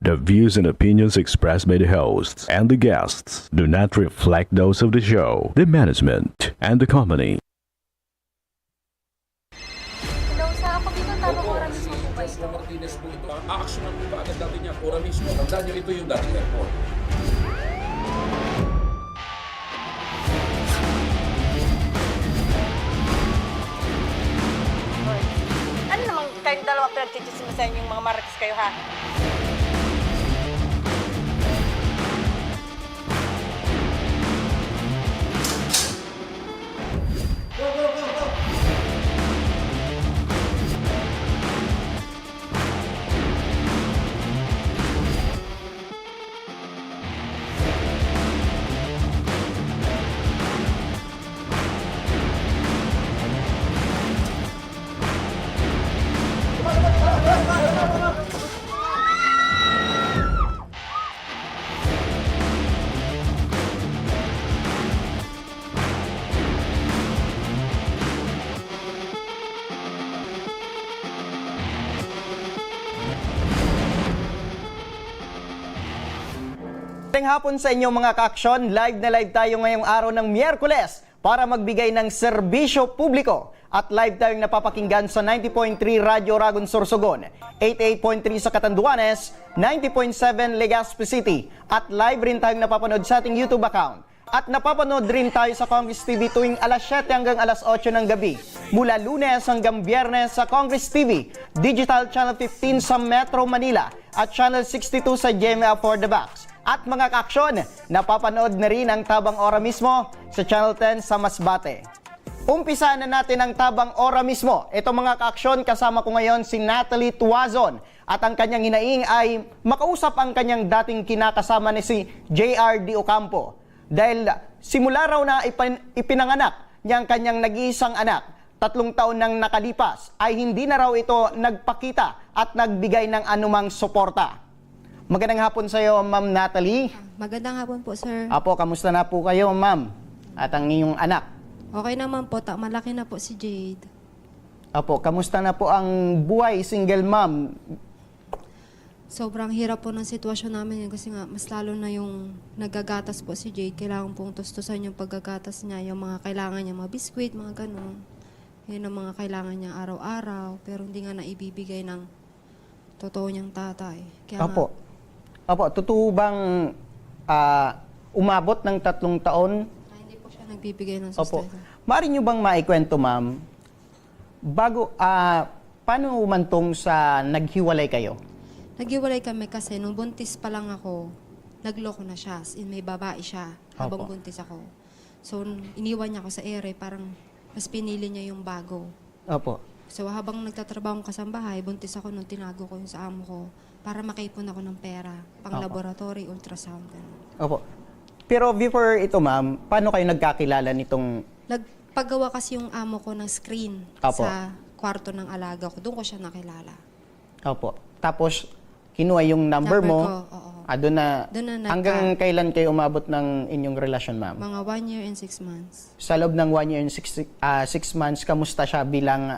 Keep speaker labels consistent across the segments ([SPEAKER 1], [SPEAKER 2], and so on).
[SPEAKER 1] The views and opinions expressed by the hosts and the guests do not reflect those of the show, the management, and the company.
[SPEAKER 2] Hello, sa ako dito tamang oras mismo po ba ito?
[SPEAKER 3] Joseph Martinez po ito. Aaksyonan po ba agad natin niya ora mismo? Tandaan niyo, ito yung dating airport.
[SPEAKER 2] Hoy, ano namang kayong dalawa pinagchichismisan yung mga marites kayo, ha?
[SPEAKER 4] Magandang hapon sa inyong mga ka-aksyon. Live na live tayo ngayong araw ng Miyerkules para magbigay ng serbisyo publiko. At live tayong napapakinggan sa 90.3 Radyo Ragon Sorsogon, 88.3 sa Catanduanes, 90.7 Legazpi City. At live rin tayong napapanood sa ating YouTube account. At napapanood rin tayo sa Congress TV tuwing alas 7 hanggang alas 8 ng gabi. Mula Lunes hanggang Biyernes sa Congress TV, Digital Channel 15 sa Metro Manila at Channel 62 sa GMA for the Box. At mga ka-aksyon, napapanood na rin ang Tabang Ora mismo sa Channel 10 sa Masbate. Umpisa na natin ang Tabang Ora mismo. Ito mga ka-aksyon, kasama ko ngayon si Natalie Tuazon. At ang kanyang hinaing ay makausap ang kanyang dating kinakasama ni si JR.D. Ocampo. Dahil simula raw na ipinanganak niya ang kanyang nag-iisang anak, 3 taon nang nakalipas, ay hindi na raw ito nagpakita at nagbigay ng anumang suporta. Magandang hapon sa iyo, Ma'am Natalie.
[SPEAKER 5] Magandang hapon po, sir.
[SPEAKER 4] Apo, kamusta na po kayo, Ma'am? At ang iyong anak?
[SPEAKER 5] Okay naman po, malaki na po si Jade.
[SPEAKER 4] Apo, kamusta na po ang buhay single mom?
[SPEAKER 5] Sobrang hirap po ng sitwasyon namin yun kasi nga mas lalo na yung naggagatas po si Jade. Kailangan pong tustusan yung paggagatas niya, yung mga kailangan niya, mga biskwit, mga ganun. Yun ang mga kailangan niya araw-araw, pero hindi nga naibibigay ng totoo niyang tatay. Kaya
[SPEAKER 4] Apo. Apo, totoo bang umabot ng 3 taon?
[SPEAKER 5] hindi po siya nagbibigay ng
[SPEAKER 4] Opo.
[SPEAKER 5] sustento.
[SPEAKER 4] Maaari nyo bang maikwento, Ma'am? Bago, paano umantong sa naghiwalay kayo?
[SPEAKER 5] Naghiwalay kami kasi nung buntis pa lang ako, nagloko na siya. As in, may babae siya habang
[SPEAKER 4] Opo.
[SPEAKER 5] buntis ako. So, iniwan niya ako sa ere, parang mas pinili niya yung bago.
[SPEAKER 4] Opo.
[SPEAKER 5] So, habang nagtatrabaho ko kasambahay, buntis ako nung tinago ko yung sa amo ko para makaipon ako ng pera, pang
[SPEAKER 4] Opo.
[SPEAKER 5] laboratory, ultrasound, ganun.
[SPEAKER 4] Opo. Pero before ito, Ma'am, paano kayo nagkakilala nitong...
[SPEAKER 5] Nagpagawa kasi yung amo ko ng screen
[SPEAKER 4] Opo.
[SPEAKER 5] sa kwarto ng alaga ko. Doon ko siya nakilala.
[SPEAKER 4] Opo. Tapos, kinuha yung number mo.
[SPEAKER 5] Ko, oo.
[SPEAKER 4] Doon na,
[SPEAKER 5] Doon na
[SPEAKER 4] hanggang kailan kayo umabot ng inyong relasyon, Ma'am?
[SPEAKER 5] Mga 1 year and 6 months.
[SPEAKER 4] Sa loob ng 1 year and 6 months, kamusta siya bilang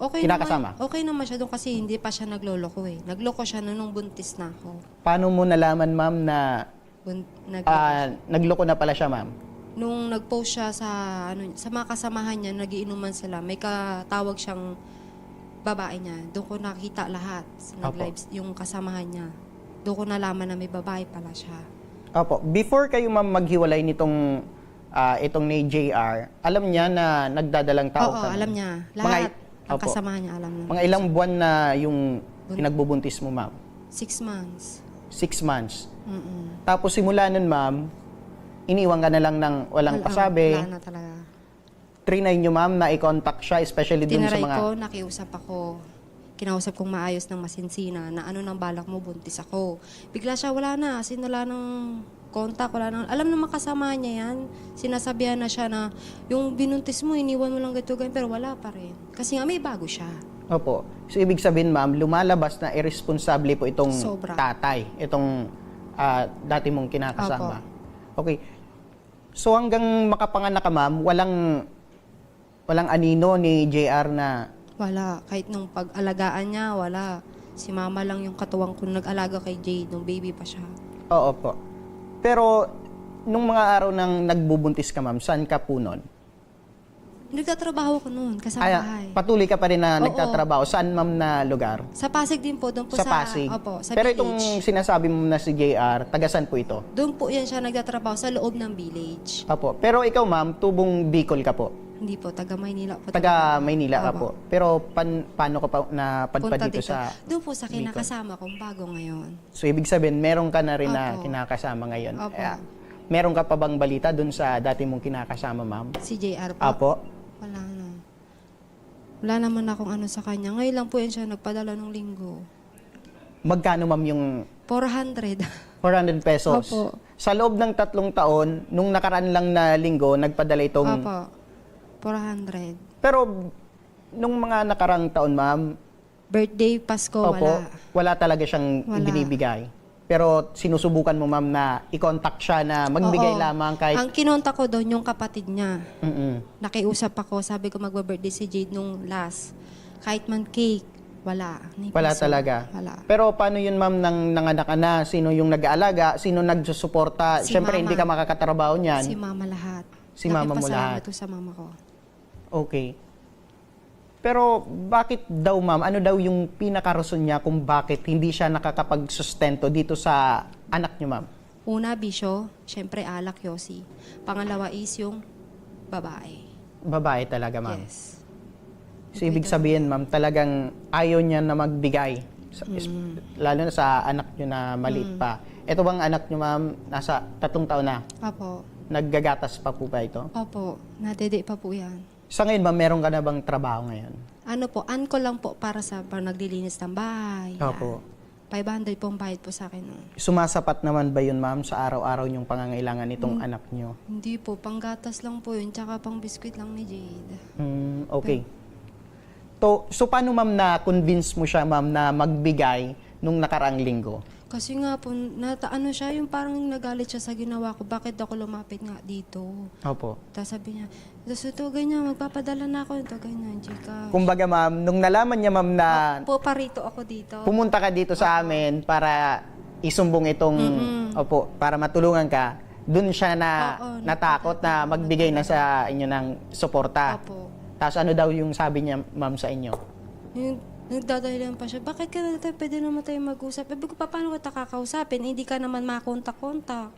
[SPEAKER 5] Okay
[SPEAKER 4] kinakasama?
[SPEAKER 5] naman, okay naman siya doon kasi hindi pa siya nagloloko eh. Nagloko siya nung buntis na ako.
[SPEAKER 4] Paano mo nalaman, Ma'am, na nagloko na pala siya, Ma'am?
[SPEAKER 5] Nung nag-post siya sa mga kasamahan niya, nagiinuman sila. May katawag siyang babae niya. Doon ko nakita lahat. Nag-live yung kasamahan niya. Doon ko nalaman na may babae pala siya.
[SPEAKER 4] Opo. Before kayo, Ma'am, maghiwalay nitong itong ni JR, alam niya na nagdadalang tao
[SPEAKER 5] Oo,
[SPEAKER 4] ka?
[SPEAKER 5] alam niya. Lahat. Ang
[SPEAKER 4] Opo.
[SPEAKER 5] kasamahan niya alam na.
[SPEAKER 4] Mga ilang buwan na yung pinagbubuntis mo, Ma'am?
[SPEAKER 5] 6 months.
[SPEAKER 4] 6 months.
[SPEAKER 5] Mm-mm.
[SPEAKER 4] Tapos simula nun, Ma'am, iniwan ka na lang ng walang pasabi.
[SPEAKER 5] Wala na talaga.
[SPEAKER 4] Trinay nyo, Ma'am, na i-contact siya, especially dun sa
[SPEAKER 5] Tinaray
[SPEAKER 4] mga...
[SPEAKER 5] ko, nakiusap ako. Kinausap kong maayos ng masinsina na ano nang balak mo, buntis ako. Bigla siya, wala na. Sinula ng contact, wala nang... Alam naman kasama niya yan. Sinasabihan na siya na yung binuntis mo, iniwan mo lang ganito, pero wala pa rin. Kasi nga may bago siya.
[SPEAKER 4] Opo. So, ibig sabihin, Ma'am, lumalabas na irresponsible po itong
[SPEAKER 5] Sobra.
[SPEAKER 4] tatay, itong dati mong kinakasama. Okay. So, hanggang makapanganak ka, Ma'am, walang anino ni JR na...
[SPEAKER 5] Wala. Kahit nung pag-alagaan niya, wala. Si mama lang yung katuwang ko nag-alaga kay Jade nung baby pa siya.
[SPEAKER 4] Oo po. Pero, nung mga araw nang nagbubuntis ka, ma'am, saan ka po nun?
[SPEAKER 5] Nagtatrabaho ko noon, kasama bahay.
[SPEAKER 4] Patuloy ka pa rin na
[SPEAKER 5] Oo.
[SPEAKER 4] nagtatrabaho. Saan, ma'am, na lugar?
[SPEAKER 5] Sa Pasig din po, doon po
[SPEAKER 4] Sa Pasig.
[SPEAKER 5] Opo, sa
[SPEAKER 4] Pero
[SPEAKER 5] village.
[SPEAKER 4] itong sinasabi mo na si JR, tagasan po ito?
[SPEAKER 5] Doon po yan siya nagtatrabaho sa loob ng village.
[SPEAKER 4] Apo. Pero ikaw, ma'am, tubong Bicol ka po.
[SPEAKER 5] Hindi po, taga Maynila po.
[SPEAKER 4] Taga Maynila ka
[SPEAKER 5] Opo.
[SPEAKER 4] po. Pero paano ka pa napadpa
[SPEAKER 5] Punta
[SPEAKER 4] dito sa...
[SPEAKER 5] Doon po sa kinakasama kong bago ngayon.
[SPEAKER 4] So, ibig sabihin, meron ka na rin na
[SPEAKER 5] Opo.
[SPEAKER 4] kinakasama ngayon.
[SPEAKER 5] Opo.
[SPEAKER 4] Meron ka pa bang balita dun sa dati mong kinakasama, ma'am?
[SPEAKER 5] Si JR po.
[SPEAKER 4] Apo.
[SPEAKER 5] Wala na. Wala naman akong ano sa kanya. Ngayon lang po yan siya nagpadala ng linggo.
[SPEAKER 4] Magkano, ma'am, yung
[SPEAKER 5] 400.
[SPEAKER 4] 400 pesos?
[SPEAKER 5] Opo.
[SPEAKER 4] Sa loob ng 3 taon, nung nakaraan lang na linggo, nagpadala itong...
[SPEAKER 5] Opo. 400.
[SPEAKER 4] Pero, nung mga nakarang taon, ma'am,
[SPEAKER 5] Birthday, Pasko,
[SPEAKER 4] opo,
[SPEAKER 5] wala.
[SPEAKER 4] wala talaga siyang
[SPEAKER 5] Wala.
[SPEAKER 4] binibigay. Pero sinusubukan mo, ma'am, na i-contact siya na magbigay
[SPEAKER 5] Oo.
[SPEAKER 4] lamang kahit...
[SPEAKER 5] Ang kinontak ko doon, yung kapatid niya.
[SPEAKER 4] Mm-mm.
[SPEAKER 5] Nakiusap ako, sabi ko magba-birthday si Jade nung last. Kahit man cake, wala. Ni
[SPEAKER 4] Wala
[SPEAKER 5] piso.
[SPEAKER 4] talaga.
[SPEAKER 5] Wala.
[SPEAKER 4] Pero paano yun, ma'am, nang nanganak ka na? Sino yung nag-aalaga? Sino nagsusuporta?
[SPEAKER 5] Si
[SPEAKER 4] Siyempre,
[SPEAKER 5] mama.
[SPEAKER 4] hindi ka makakatrabaho niyan.
[SPEAKER 5] Si mama lahat.
[SPEAKER 4] Si mama mo lahat.
[SPEAKER 5] Nakipasalamat ko sa mama ko.
[SPEAKER 4] Okay. Pero bakit daw, ma'am, ano daw yung pinakarason niya kung bakit hindi siya nakakapagsustento dito sa anak niyo, ma'am?
[SPEAKER 5] Una, bisyo. Siyempre, alak, yosi. Pangalawa is yung babae.
[SPEAKER 4] Babae talaga, ma'am.
[SPEAKER 5] Yes.
[SPEAKER 4] So, ibig sabihin, ma'am, talagang ayaw niya na magbigay. Lalo na sa anak niyo na maliit pa. Ito bang anak niyo, ma'am, nasa 3 taon na?
[SPEAKER 5] Opo.
[SPEAKER 4] Naggagatas pa po ba ito?
[SPEAKER 5] Opo. Nadede pa po yan.
[SPEAKER 4] Sa ngayon, ma'am, meron ka na bang trabaho ngayon?
[SPEAKER 5] Ano po, ko lang po para sa naglilinis ng bahay. Yan.
[SPEAKER 4] Opo.
[SPEAKER 5] 500 po ang bayad po sa akin. No?
[SPEAKER 4] Sumasapat naman ba yun, ma'am, sa araw-araw yung pangangailangan nitong anak niyo?
[SPEAKER 5] Hindi po, panggatas lang po yun, tsaka pang biskwit lang ni Jade.
[SPEAKER 4] Okay. So, paano, ma'am, na-convince mo siya, ma'am, na magbigay nung nakaraang linggo?
[SPEAKER 5] Kasi nga po, ano siya, yung parang nagalit siya sa ginawa ko, bakit ako lumapit nga dito?
[SPEAKER 4] Opo.
[SPEAKER 5] Tapos sabi niya, tapos ito ganyan, magpapadala na ako, ito ganyan, Gcash.
[SPEAKER 4] Kumbaga, ma'am, nung nalaman niya, ma'am, na
[SPEAKER 5] Po, parito ako dito.
[SPEAKER 4] pumunta ka dito sa amin para isumbong itong, opo, para matulungan ka, dun siya na
[SPEAKER 5] Oo,
[SPEAKER 4] natakot na magbigay na sa inyo ng suporta.
[SPEAKER 5] Opo.
[SPEAKER 4] Tapos ano daw yung sabi niya, ma'am, sa inyo?
[SPEAKER 5] Yung nagdadahilan pa siya, bakit ka na tayo, pwede naman tayo mag-usap? Sabi ko, paano kita kakausapin? Hindi ka naman makontak-kontak.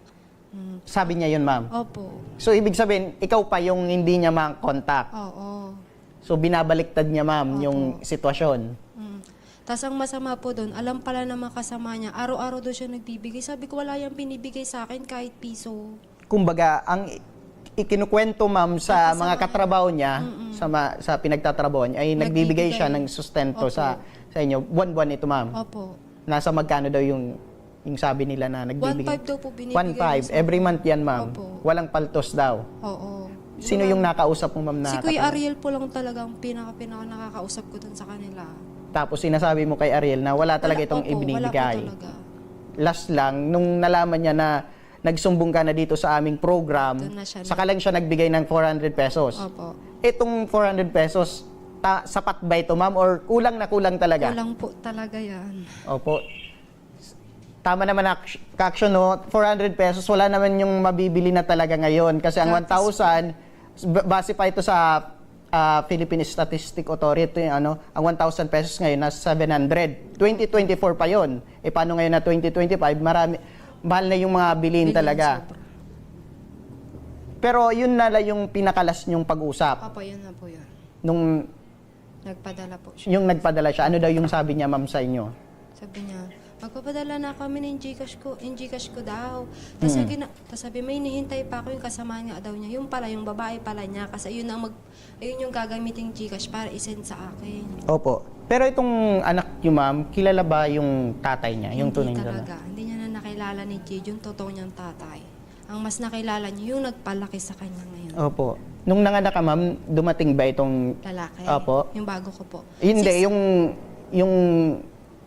[SPEAKER 4] Sabi niya yun, ma'am.
[SPEAKER 5] Opo.
[SPEAKER 4] So, ibig sabihin, ikaw pa yung hindi niya ma-contact.
[SPEAKER 5] Oo.
[SPEAKER 4] So, binabaliktad niya, ma'am,
[SPEAKER 5] Opo.
[SPEAKER 4] yung sitwasyon.
[SPEAKER 5] Tapos ang masama po doon, alam pala ng mga kasama niya, araw-araw doon siya nagbibigay. Sabi ko, wala yung binibigay sa akin kahit piso.
[SPEAKER 4] Kumbaga, ang ikinukwento, ma'am, sa mga katrabaho niya, sa pinagtatrabaho niya, ay nagbibigay siya ng sustento
[SPEAKER 5] Opo.
[SPEAKER 4] sa inyo. Buwan-buwan ito, ma'am.
[SPEAKER 5] Opo.
[SPEAKER 4] Nasa magkano daw yung sabi nila na nagbibigay?
[SPEAKER 5] 1.5 daw po binibigay.
[SPEAKER 4] 1.5.
[SPEAKER 5] niya sa-
[SPEAKER 4] Every month yan, ma'am.
[SPEAKER 5] Opo.
[SPEAKER 4] Walang paltos daw.
[SPEAKER 5] Oo.
[SPEAKER 4] Sino yung nakausap mo, ma'am, na
[SPEAKER 5] Si Kuya
[SPEAKER 4] katulad?
[SPEAKER 5] Ariel po lang talagang pinaka nakakausap ko dun sa kanila.
[SPEAKER 4] Tapos sinasabi mo kay Ariel na wala talaga itong
[SPEAKER 5] Opo, wala po
[SPEAKER 4] ibinibigay.
[SPEAKER 5] talaga.
[SPEAKER 4] Last lang, nung nalaman niya na nagsumbong ka na dito sa aming program,
[SPEAKER 5] Doon na siya
[SPEAKER 4] saka lang siya nagbigay ng 400 pesos.
[SPEAKER 5] Opo.
[SPEAKER 4] Itong 400 pesos, sapat ba ito, ma'am? Or kulang na kulang talaga?
[SPEAKER 5] Kulang po talaga yan.
[SPEAKER 4] Opo. Tama naman, Kaksyon, no? 400 pesos, wala naman yung mabibili na talaga ngayon. Kasi ang 1,000, base pa ito sa Philippine Statistic Authority, ang 1,000 pesos ngayon na 700. 2024 pa yon. E paano ngayon na 2025? Mahal na yung mga bilhin talaga.
[SPEAKER 5] sobra.
[SPEAKER 4] Pero yun na lang yung pinakalas nyong pag-usap.
[SPEAKER 5] Opo, yun na po yun.
[SPEAKER 4] Nung
[SPEAKER 5] Nagpadala po siya.
[SPEAKER 4] yung nagpadala siya, ano daw yung sabi niya, ma'am, sa inyo?
[SPEAKER 5] Sabi niya, magpapadala na kami ng Gcash ko daw. Tapos sabi, may hinihintay pa ako yung kasama nga daw niya. Yung pala, yung babae pala niya. Kasi ayun yung gagamitin Gcash para isend sa akin.
[SPEAKER 4] Opo. Pero itong anak niyo, ma'am, kilala ba yung tatay niya? Yung tunay
[SPEAKER 5] Hindi
[SPEAKER 4] na
[SPEAKER 5] talaga. Hindi niya na nakilala ni Jade yung totoo niyang tatay. Ang mas nakilala niya, yung nagpalaki sa kanya ngayon.
[SPEAKER 4] Opo. Nung nanganak ka, ma'am, dumating ba itong...
[SPEAKER 5] Lalaki.
[SPEAKER 4] Opo.
[SPEAKER 5] Yung bago ko po.
[SPEAKER 4] Hindi, yung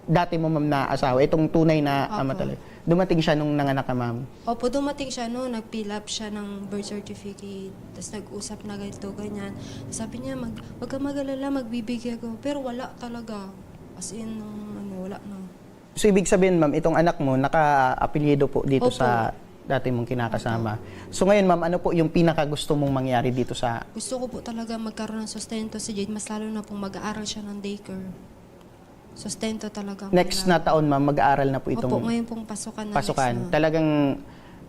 [SPEAKER 4] dati mo, ma'am, na asawa, itong tunay na
[SPEAKER 5] Opo.
[SPEAKER 4] ama talaga. Dumating siya nung nanganak ka, ma'am.
[SPEAKER 5] Opo, dumating siya nag-fill up siya ng birth certificate. Tapos nag-usap na ganito, ganyan. Sabi niya, wag ka mag-alala, magbibigay ako. Pero wala talaga. As in, wala na.
[SPEAKER 4] So, ibig sabihin, ma'am, itong anak mo, naka-apelyido po dito
[SPEAKER 5] Opo.
[SPEAKER 4] sa dati mong kinakasama. So, ngayon, ma'am, ano po yung pinaka-gusto mong mangyari dito sa...
[SPEAKER 5] Gusto ko po talaga magkaroon ng sustento si Jade, mas lalo na pong mag-aaral siya ng daycare. Sustento talaga.
[SPEAKER 4] Next na taon, ma'am, mag-aaral na po
[SPEAKER 5] Opo,
[SPEAKER 4] itong
[SPEAKER 5] ngayon pong pasukan na.
[SPEAKER 4] pasukan.
[SPEAKER 5] next na.
[SPEAKER 4] Talagang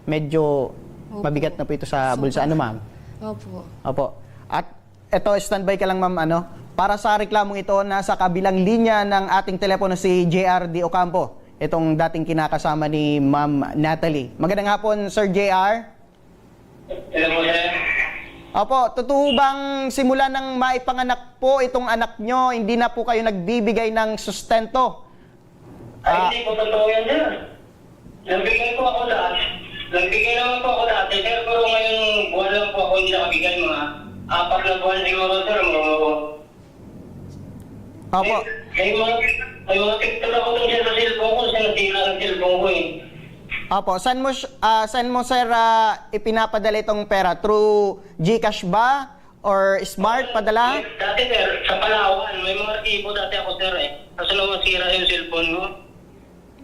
[SPEAKER 4] medyo
[SPEAKER 5] Opo.
[SPEAKER 4] mabigat na po ito sa
[SPEAKER 5] Sobra.
[SPEAKER 4] bulsa. Ano, ma'am?
[SPEAKER 5] Opo.
[SPEAKER 4] Opo. At eto, standby ka lang, ma'am, ano? Para sa reklamong ito, nasa kabilang linya ng ating telepono si JR D. Ocampo. Itong dating kinakasama ni Ma'am Natalie. Magandang hapon, Sir JR.
[SPEAKER 6] Hello po, sir.
[SPEAKER 4] Opo, totoo bang simula ng maipanganak po itong anak nyo, hindi na po kayo nagbibigay ng sustento?
[SPEAKER 6] Hindi po totoo yan, sir. Nagbigay po ako dati. Nagbigay naman po ako dati, sir. Pero ngayong buwan lang po ako hindi nakabigay. Mga 4 na buwan siguro, sir.
[SPEAKER 4] Opo.
[SPEAKER 6] May mga TikTok ako dun siya sa cellphone ko. Siya nasira ng cellphone ko eh.
[SPEAKER 4] Opo, saan mo sir ipinapadala itong pera? Through GCash ba? Or Smart padala?
[SPEAKER 6] Dati, sir, sa Palawan. May mga tipo dati ako, sir eh. Kaso nung masira yung cellphone ko.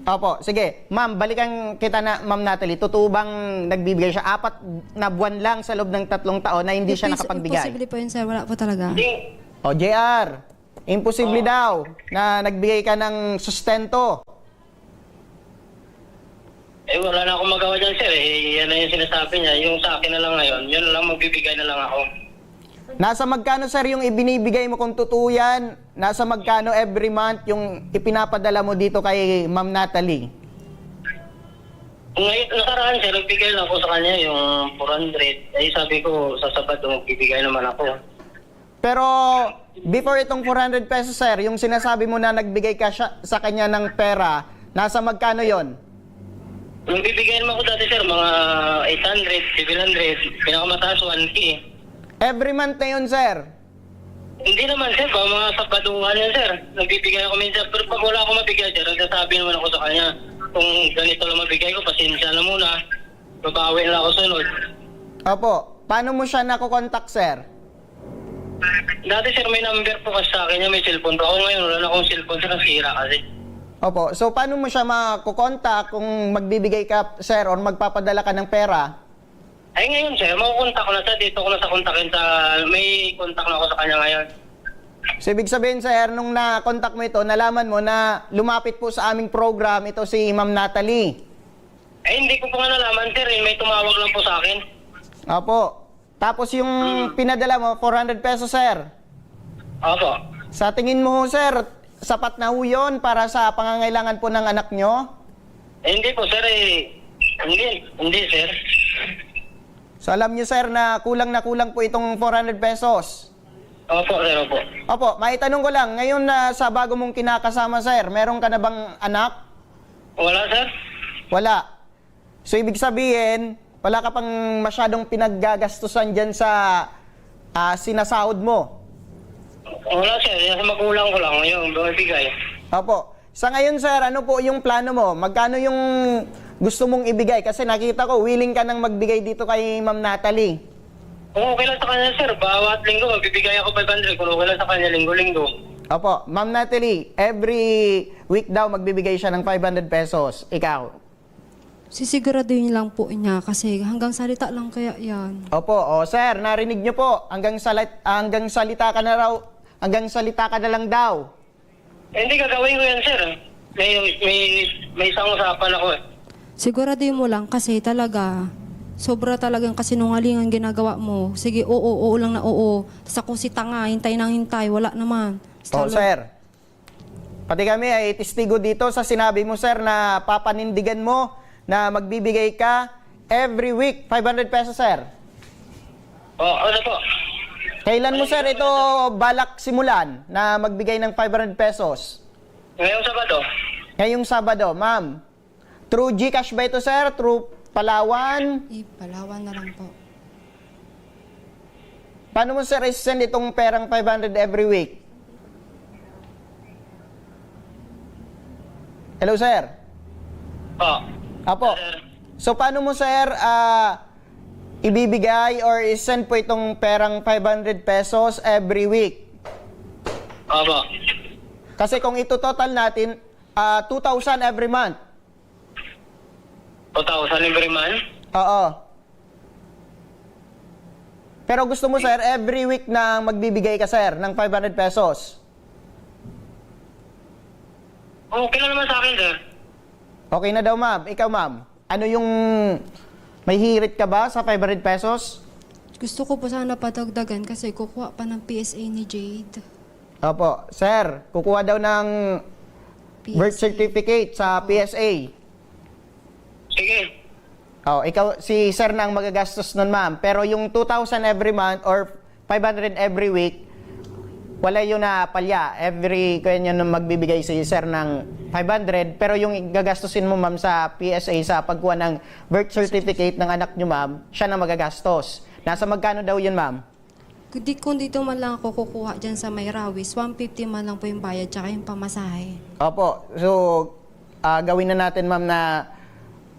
[SPEAKER 4] Opo, sige. Ma'am, balikan kita na, Ma'am Natalie. Totoo bang nagbibigay siya? 4 na buwan lang sa loob ng 3 taon na hindi siya nakapagbigay?
[SPEAKER 5] Imposible po yun, sir. Wala po talaga.
[SPEAKER 6] Hindi.
[SPEAKER 4] O, JR, imposible daw na nagbigay ka ng sustento.
[SPEAKER 6] Wala na akong magawa dyan, sir. Yan na yung sinasabi niya. Yung sa akin na lang ngayon, yun na lang, magbibigay na lang ako.
[SPEAKER 4] Nasa magkano, sir, yung ibinibigay mo kung totoo yan? Nasa magkano every month yung ipinapadala mo dito kay Ma'am Natalie?
[SPEAKER 6] Ngayon, nakaraan, sir, nagbigay lang ako sa kanya yung 400. Eh, sabi ko, sa Sabado, magbibigay naman ako.
[SPEAKER 4] Pero before itong 400 pesos, sir, yung sinasabi mo na nagbigay ka sa kanya ng pera, nasa magkano yon?
[SPEAKER 6] Yung bibigay naman ako dati, sir, mga 800, 700, pinakamataas 1K.
[SPEAKER 4] Every month na yun, sir.
[SPEAKER 6] Hindi naman, sir, ba, mga Sabaduhan yan, sir. Nagbibigay ako minsan, pero pag wala ako mabigay, sir, nagsasabi naman ako sa kanya, kung ganito lang mabigay ko, pasensya na muna, babawi na ako sunod.
[SPEAKER 4] Opo. Paano mo siya nakukontak, sir?
[SPEAKER 6] Dati, sir, may number po kasi sa akin, may cellphone pa ako ngayon, wala na akong cellphone, sir, nasira kasi.
[SPEAKER 4] Opo. So, paano mo siya makukontak kung magbibigay ka, sir, or magpapadala ka ng pera?
[SPEAKER 6] Ay, ngayon, sir, makukontak ko na sa dito ko na sa kontakin sa, may kontak na ako sa kanya ngayon.
[SPEAKER 4] So, ibig sabihin, sir, nung na-contact mo ito, nalaman mo na lumapit po sa aming program ito si Ma'am Natalie.
[SPEAKER 6] Ay, hindi ko pa nga nalaman, sir, may tumawag lang po sa akin.
[SPEAKER 4] Opo. Tapos yung pinadala mo, 400 pesos, sir.
[SPEAKER 6] Opo.
[SPEAKER 4] Sa tingin mo, sir, sapat na ho yun para sa pangangailangan po ng anak nyo?
[SPEAKER 6] Eh, hindi po, sir, hindi, sir.
[SPEAKER 4] So, alam nyo, sir, na kulang po itong 400 pesos.
[SPEAKER 6] Opo, sir, opo.
[SPEAKER 4] Opo, maitanong ko lang, ngayon na sa bago mong kinakasama, sir, meron ka na bang anak?
[SPEAKER 6] Wala, sir?
[SPEAKER 4] Wala. So, ibig sabihin, wala ka pang masyadong pinaggagastusan dyan sa sinasahod mo.
[SPEAKER 6] Wala, sir, sa magulang ko lang ngayon, bumibigay.
[SPEAKER 4] Opo. Sa ngayon, sir, ano po yung plano mo? Magkano yung gusto mong ibigay? Kasi nakita ko, willing ka nang magbigay dito kay Ma'am Natalie.
[SPEAKER 6] Kung okay lang sa kanya, sir, bawat linggo, magbibigay ako 500. Kung okay lang sa kanya, linggo-linggo.
[SPEAKER 4] Opo, Ma'am Natalie, every week daw magbibigay siya ng 500 pesos. Ikaw?
[SPEAKER 5] Sisiguraduhin lang po niya kasi hanggang salita lang kaya yan.
[SPEAKER 4] Opo, sir, narinig niyo po. Hanggang salita ka na lang daw.
[SPEAKER 6] Eh, hindi gagawin ko yan, sir. May isang usapan ako eh.
[SPEAKER 5] Siguraduhin mo lang kasi talaga, sobra talagang kasinungalingan ginagawa mo. Sige, oo lang na oo. Tapos ako si tanga, hintay nang hintay, wala naman.
[SPEAKER 4] Sir. Pati kami ay testigo dito sa sinabi mo, sir, na papanindigan mo na magbibigay ka every week 500 pesos, sir.
[SPEAKER 6] Ano po?
[SPEAKER 4] Kailan mo, sir, ito balak simulan na magbigay ng 500 pesos?
[SPEAKER 6] Ngayong Sabado.
[SPEAKER 4] Ngayong Sabado, ma'am. Through GCash ba ito, sir? Through Palawan?
[SPEAKER 5] Palawan na lang po.
[SPEAKER 4] Paano mo, sir, isend itong perang 500 every week? Hello, sir? Apo. So, paano mo, sir, ibibigay or isend po itong perang 500 pesos every week?
[SPEAKER 6] Opo.
[SPEAKER 4] Kasi kung ito total natin, 2,000 every month.
[SPEAKER 6] 2,000 every month?
[SPEAKER 4] Oo. Pero gusto mo, sir, every week na magbibigay ka, sir, ng 500 pesos.
[SPEAKER 6] Okay lang naman sa akin, sir.
[SPEAKER 4] Okay na daw, ma'am. Ikaw, ma'am. Ano yung... May hirit ka ba sa 500 pesos?
[SPEAKER 5] Gusto ko po sana padagdagan kasi kukuha pa ng PSA ni Jade.
[SPEAKER 4] Opo. Sir, kukuha daw ng birth certificate sa PSA.
[SPEAKER 6] Sige.
[SPEAKER 4] Oh, ikaw, si sir na ang magagastos nun, ma'am. Pero yung 2,000 every month or 500 every week, wala yun na palya. Every, kaya nyo nung magbibigay si sir ng 500, pero yung gagastusin mo, ma'am, sa PSA sa pagkuha ng birth certificate ng anak nyo, ma'am, siya na magagastos. Nasa magkano daw yun, ma'am?
[SPEAKER 5] Kung dito man lang ako kukuha dyan sa May Rawis, 150 man lang po yung bayad tsaka yung pamasahe.
[SPEAKER 4] Opo. So, gawin na natin, ma'am, na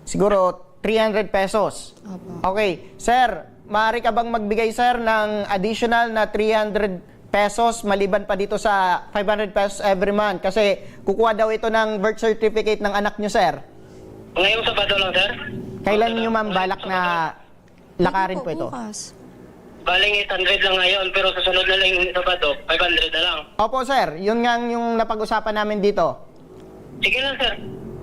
[SPEAKER 4] siguro 300 pesos.
[SPEAKER 5] Opo.
[SPEAKER 4] Okay. Sir, maaari ka bang magbigay, sir, ng additional na 300 pesos maliban pa dito sa 500 pesos every month? Kasi kukuha daw ito ng birth certificate ng anak nyo, sir.
[SPEAKER 6] Ngayong Sabado lang, sir?
[SPEAKER 4] Kailan nyo, ma'am, balak na lakarin po ito?
[SPEAKER 5] Bukas.
[SPEAKER 6] Baling 800 lang ngayon, pero sa sunod na lang yung Sabado, 500 na lang.
[SPEAKER 4] Opo, sir. Yun nga yung napag-usapan namin dito.
[SPEAKER 6] Sige lang, sir.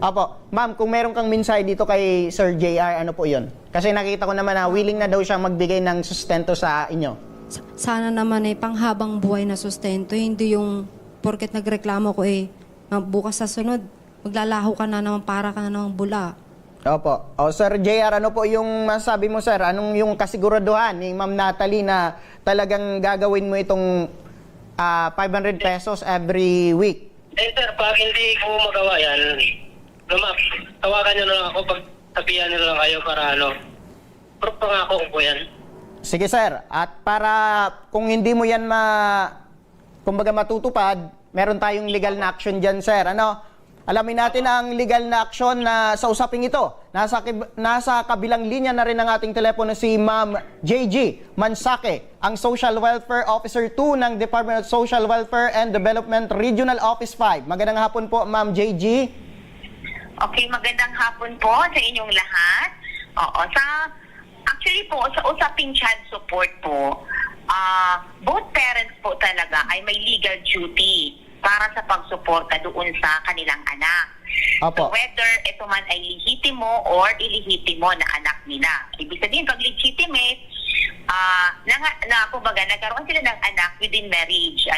[SPEAKER 4] Opo. Ma'am, kung meron kang mensahe dito kay Sir JR, ano po yun? Kasi nakita ko naman na willing na daw siya magbigay ng sustento sa inyo.
[SPEAKER 5] Sana naman ay panghabang buhay na sustento, hindi yung porket nagreklamo ko bukas sa sunod, maglalaho ka na naman para ka na naman bula.
[SPEAKER 4] Opo. O, Sir JR, ano po yung masasabi mo, sir? Anong yung kasiguraduhan ni Ma'am Natalie na talagang gagawin mo itong 500 pesos every week?
[SPEAKER 6] Sir, pag hindi ko magawa yan, tawagan nyo na lang ako, pag sabihan nyo na lang kayo para proof pangako ko po yan.
[SPEAKER 4] Sige, sir. At para kung hindi mo yan kumbaga matutupad, meron tayong legal na action dyan, sir. Alamin natin ang legal na action na sa usaping ito. Nasa kabilang linya na rin ang ating telepono si Ma'am JG Mansake, ang Social Welfare Officer 2 ng Department of Social Welfare and Development Regional Office 5. Magandang hapon po, Ma'am JG.
[SPEAKER 7] Okay, magandang hapon po sa inyong lahat. Oo, actually po, sa usaping child support po, both parents po talaga ay may legal duty para sa pagsuporta doon sa kanilang anak.
[SPEAKER 4] Opo.
[SPEAKER 7] So whether ito man ay lehitimo or ilehitimo na anak nila. Ibig sabihin, pag legitimate, kumbaga, nagkaroon sila ng anak within marriage.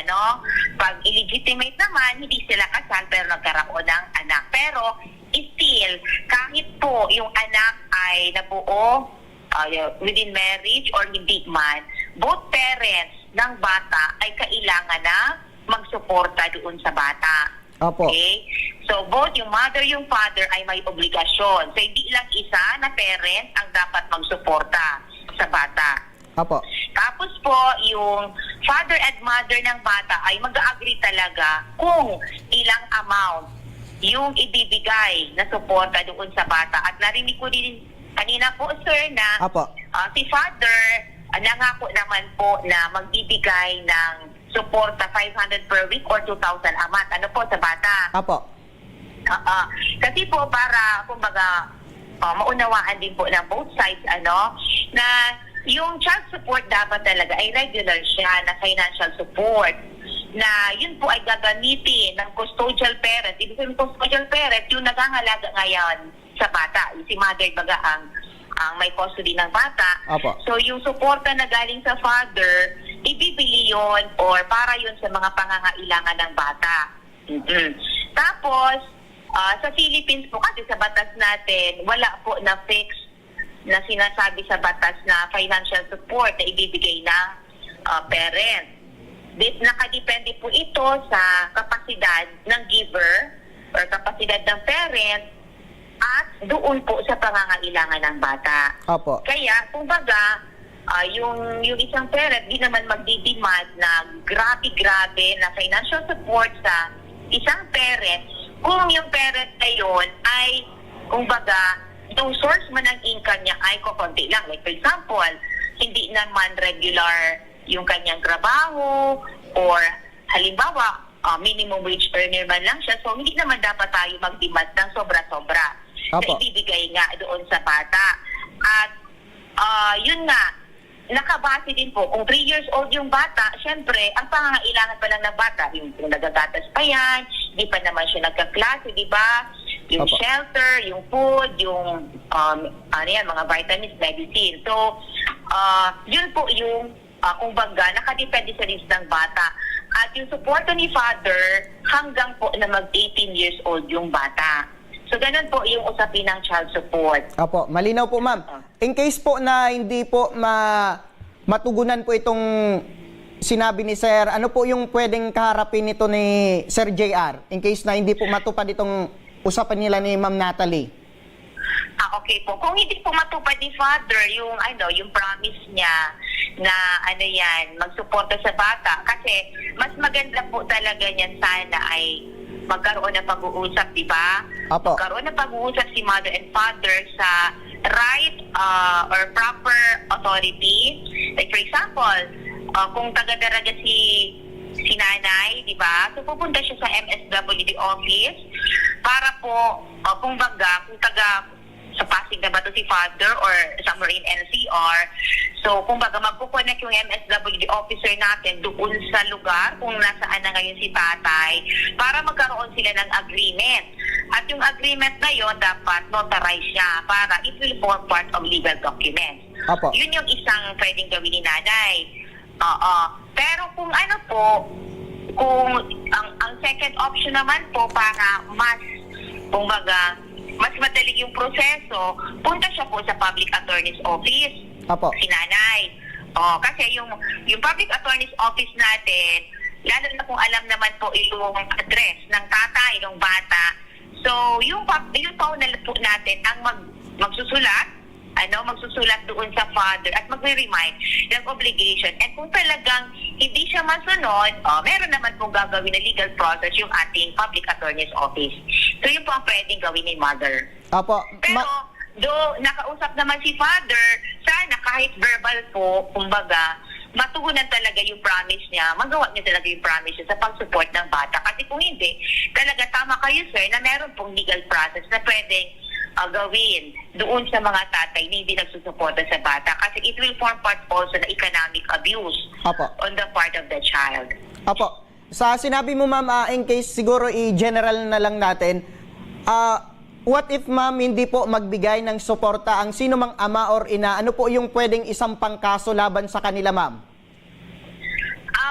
[SPEAKER 7] Pag illegitimate naman, hindi sila kasal pero nagkaroon ng anak. Pero still, kahit po yung anak ay nabuo within marriage or hindi man, both parents ng bata ay kailangan na magsuporta doon sa bata.
[SPEAKER 4] Opo.
[SPEAKER 7] Okay? So, both yung mother, yung father ay may obligasyon. So, hindi lang isa na parent ang dapat magsuporta sa bata.
[SPEAKER 4] Opo.
[SPEAKER 7] Tapos po, yung father and mother ng bata ay mag-agree talaga kung ilang amount yung ibibigay na suporta doon sa bata. At narinig ko din kanina po, sir, na
[SPEAKER 4] Opo.
[SPEAKER 7] si father nangako naman po na magbibigay ng suporta 500 per week or 2,000 a month. Ano po sa bata?
[SPEAKER 4] Opo.
[SPEAKER 7] Kasi po para, kumbaga, maunawaan din po ng both sides, na yung child support dapat talaga ay regular siya na financial support na yun po ay gagamitin ng custodial parent. Ibig sabihin custodial parent, yung nagangalaga ngayon sa bata. Si mother baga ang may custody ng bata.
[SPEAKER 4] Opo.
[SPEAKER 7] So yung suporta na galing sa father, ibibili yon or para yon sa mga pangangailangan ng bata. Tapos, sa Philippines po kasi sa batas natin, wala po na fixed na sinasabi sa batas na financial support na ibibigay ng parent. Nakadepende po ito sa kapasidad ng giver or kapasidad ng parent at doon po sa pangangailangan ng bata.
[SPEAKER 4] Opo.
[SPEAKER 7] Kaya, kumbaga, yung isang parent di naman magdidemand na grabe-grabe na financial support sa isang parent kung yung parent na yun ay, kumbaga, yung source man ng income niya ay kukunti lang. Like, for example, hindi naman regular yung kanyang trabaho or halimbawa, minimum wage earner man lang siya. So, hindi naman dapat tayo mag-demand ng sobra-sobra na
[SPEAKER 4] Apo.
[SPEAKER 7] ibibigay nga doon sa bata. At yun nga, nakabase din po, kung 3 years old yung bata, syempre, ang pangangailangan pa lang ng bata, yung nagagatas pa yan, hindi pa naman siya nagkaklase, di ba? Yung
[SPEAKER 4] Apo.
[SPEAKER 7] shelter, yung food, yung mga vitamins, medicine. So, yun po yung, kumbaga, nakadepende sa needs ng bata. At yung suporto ni father, hanggang po na mag-18 years old yung bata. So, ganun po yung usapin ng child support.
[SPEAKER 4] Opo, malinaw po ma'am. In case po na hindi po matugunan po itong sinabi ni Sir, ano po yung pwedeng kaharapin nito ni Sir JR? In case na hindi po matupad itong usapan nila ni Ma'am Natalie.
[SPEAKER 7] Okay po. Kung hindi po matupad ni father yung promise niya na magsuporta sa bata, kasi mas maganda po talaga niyan sana ay magkaroon ng pag-uusap, di ba?
[SPEAKER 4] Apo.
[SPEAKER 7] Magkaroon ng pag-uusap si mother and father sa right or proper authority. Like for example, kung taga-daraga si nanay, di ba? So pupunta siya sa MSWD office para po, kung sa Pasig na ba to si father or somewhere in NCR. So, kumbaga, magkukonek yung MSWD officer natin doon sa lugar kung nasaan na ngayon si tatay para magkaroon sila ng agreement. At yung agreement na yon dapat notarize siya para it will form part of legal documents.
[SPEAKER 4] Apo.
[SPEAKER 7] Yun yung isang pwedeng gawin ni nanay. Pero kung kung ang second option naman po para mas madali yung proseso, punta siya po sa public attorney's office.
[SPEAKER 4] Apo.
[SPEAKER 7] Si nanay. Kasi yung public attorney's office natin, lalo na kung alam naman po yung address ng tatay, ng bata. So, yung paunal po natin ang magsusulat doon sa father at magre-remind ng obligation. And kung talagang hindi siya masunod, meron naman pong gagawin na legal process yung ating public attorney's office. So, yun po ang pwedeng gawin ni mother.
[SPEAKER 4] Apo.
[SPEAKER 7] Pero, nakausap naman si father, sana kahit verbal po, kumbaga, matugunan talaga yung promise niya, magawa niya talaga yung promise niya sa pag-support ng bata. Kasi kung hindi, talaga tama kayo, sir, na meron pong legal process na pwedeng gawin doon sa mga tatay na hindi nagsusuporta sa bata. Kasi it will form part also na economic abuse
[SPEAKER 4] Apo.
[SPEAKER 7] on the part of the child.
[SPEAKER 4] Apo. Sa sinabi mo ma'am, in case siguro i-general na lang natin, what if ma'am hindi po magbigay ng suporta ang sino mang ama or ina, ano po yung pwedeng isang pangkaso laban sa kanila ma'am?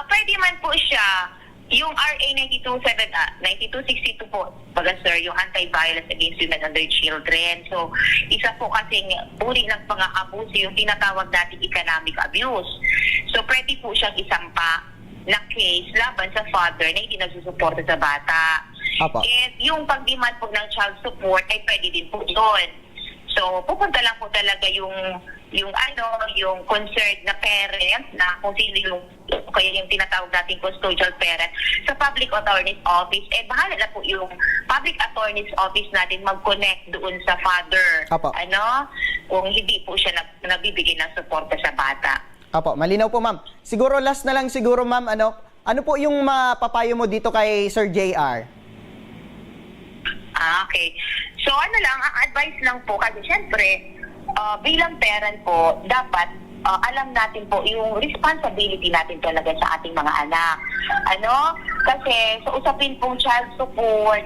[SPEAKER 7] Pwede man po siya, yung RA 9262 po, sir, yung Anti-Violence Against Women and Their Children. So, isa po kasing uri ng pang-aabuso yung tinatawag natin economic abuse. So, pwede po siyang isampa na case laban sa father na hindi nagsusuporta sa bata.
[SPEAKER 4] Apo.
[SPEAKER 7] And yung pag-demand po ng child support ay pwede din po doon. So, pupunta lang po talaga yung concerned na parent na kung sino yung tinatawag natin custodial parent sa public attorney's office. Bahala na po yung public attorney's office natin mag-connect doon sa father.
[SPEAKER 4] Apo.
[SPEAKER 7] Kung hindi po siya nagbibigay ng suporta sa bata.
[SPEAKER 4] Apo, malinaw po ma'am. Siguro last na lang siguro ma'am, ano po yung mapapayo mo dito kay Sir JR?
[SPEAKER 7] Okay. So ang advice lang po kasi syempre bilang parent po dapat alam natin po yung responsibility natin talaga sa ating mga anak. Kasi sa usapin pong child support,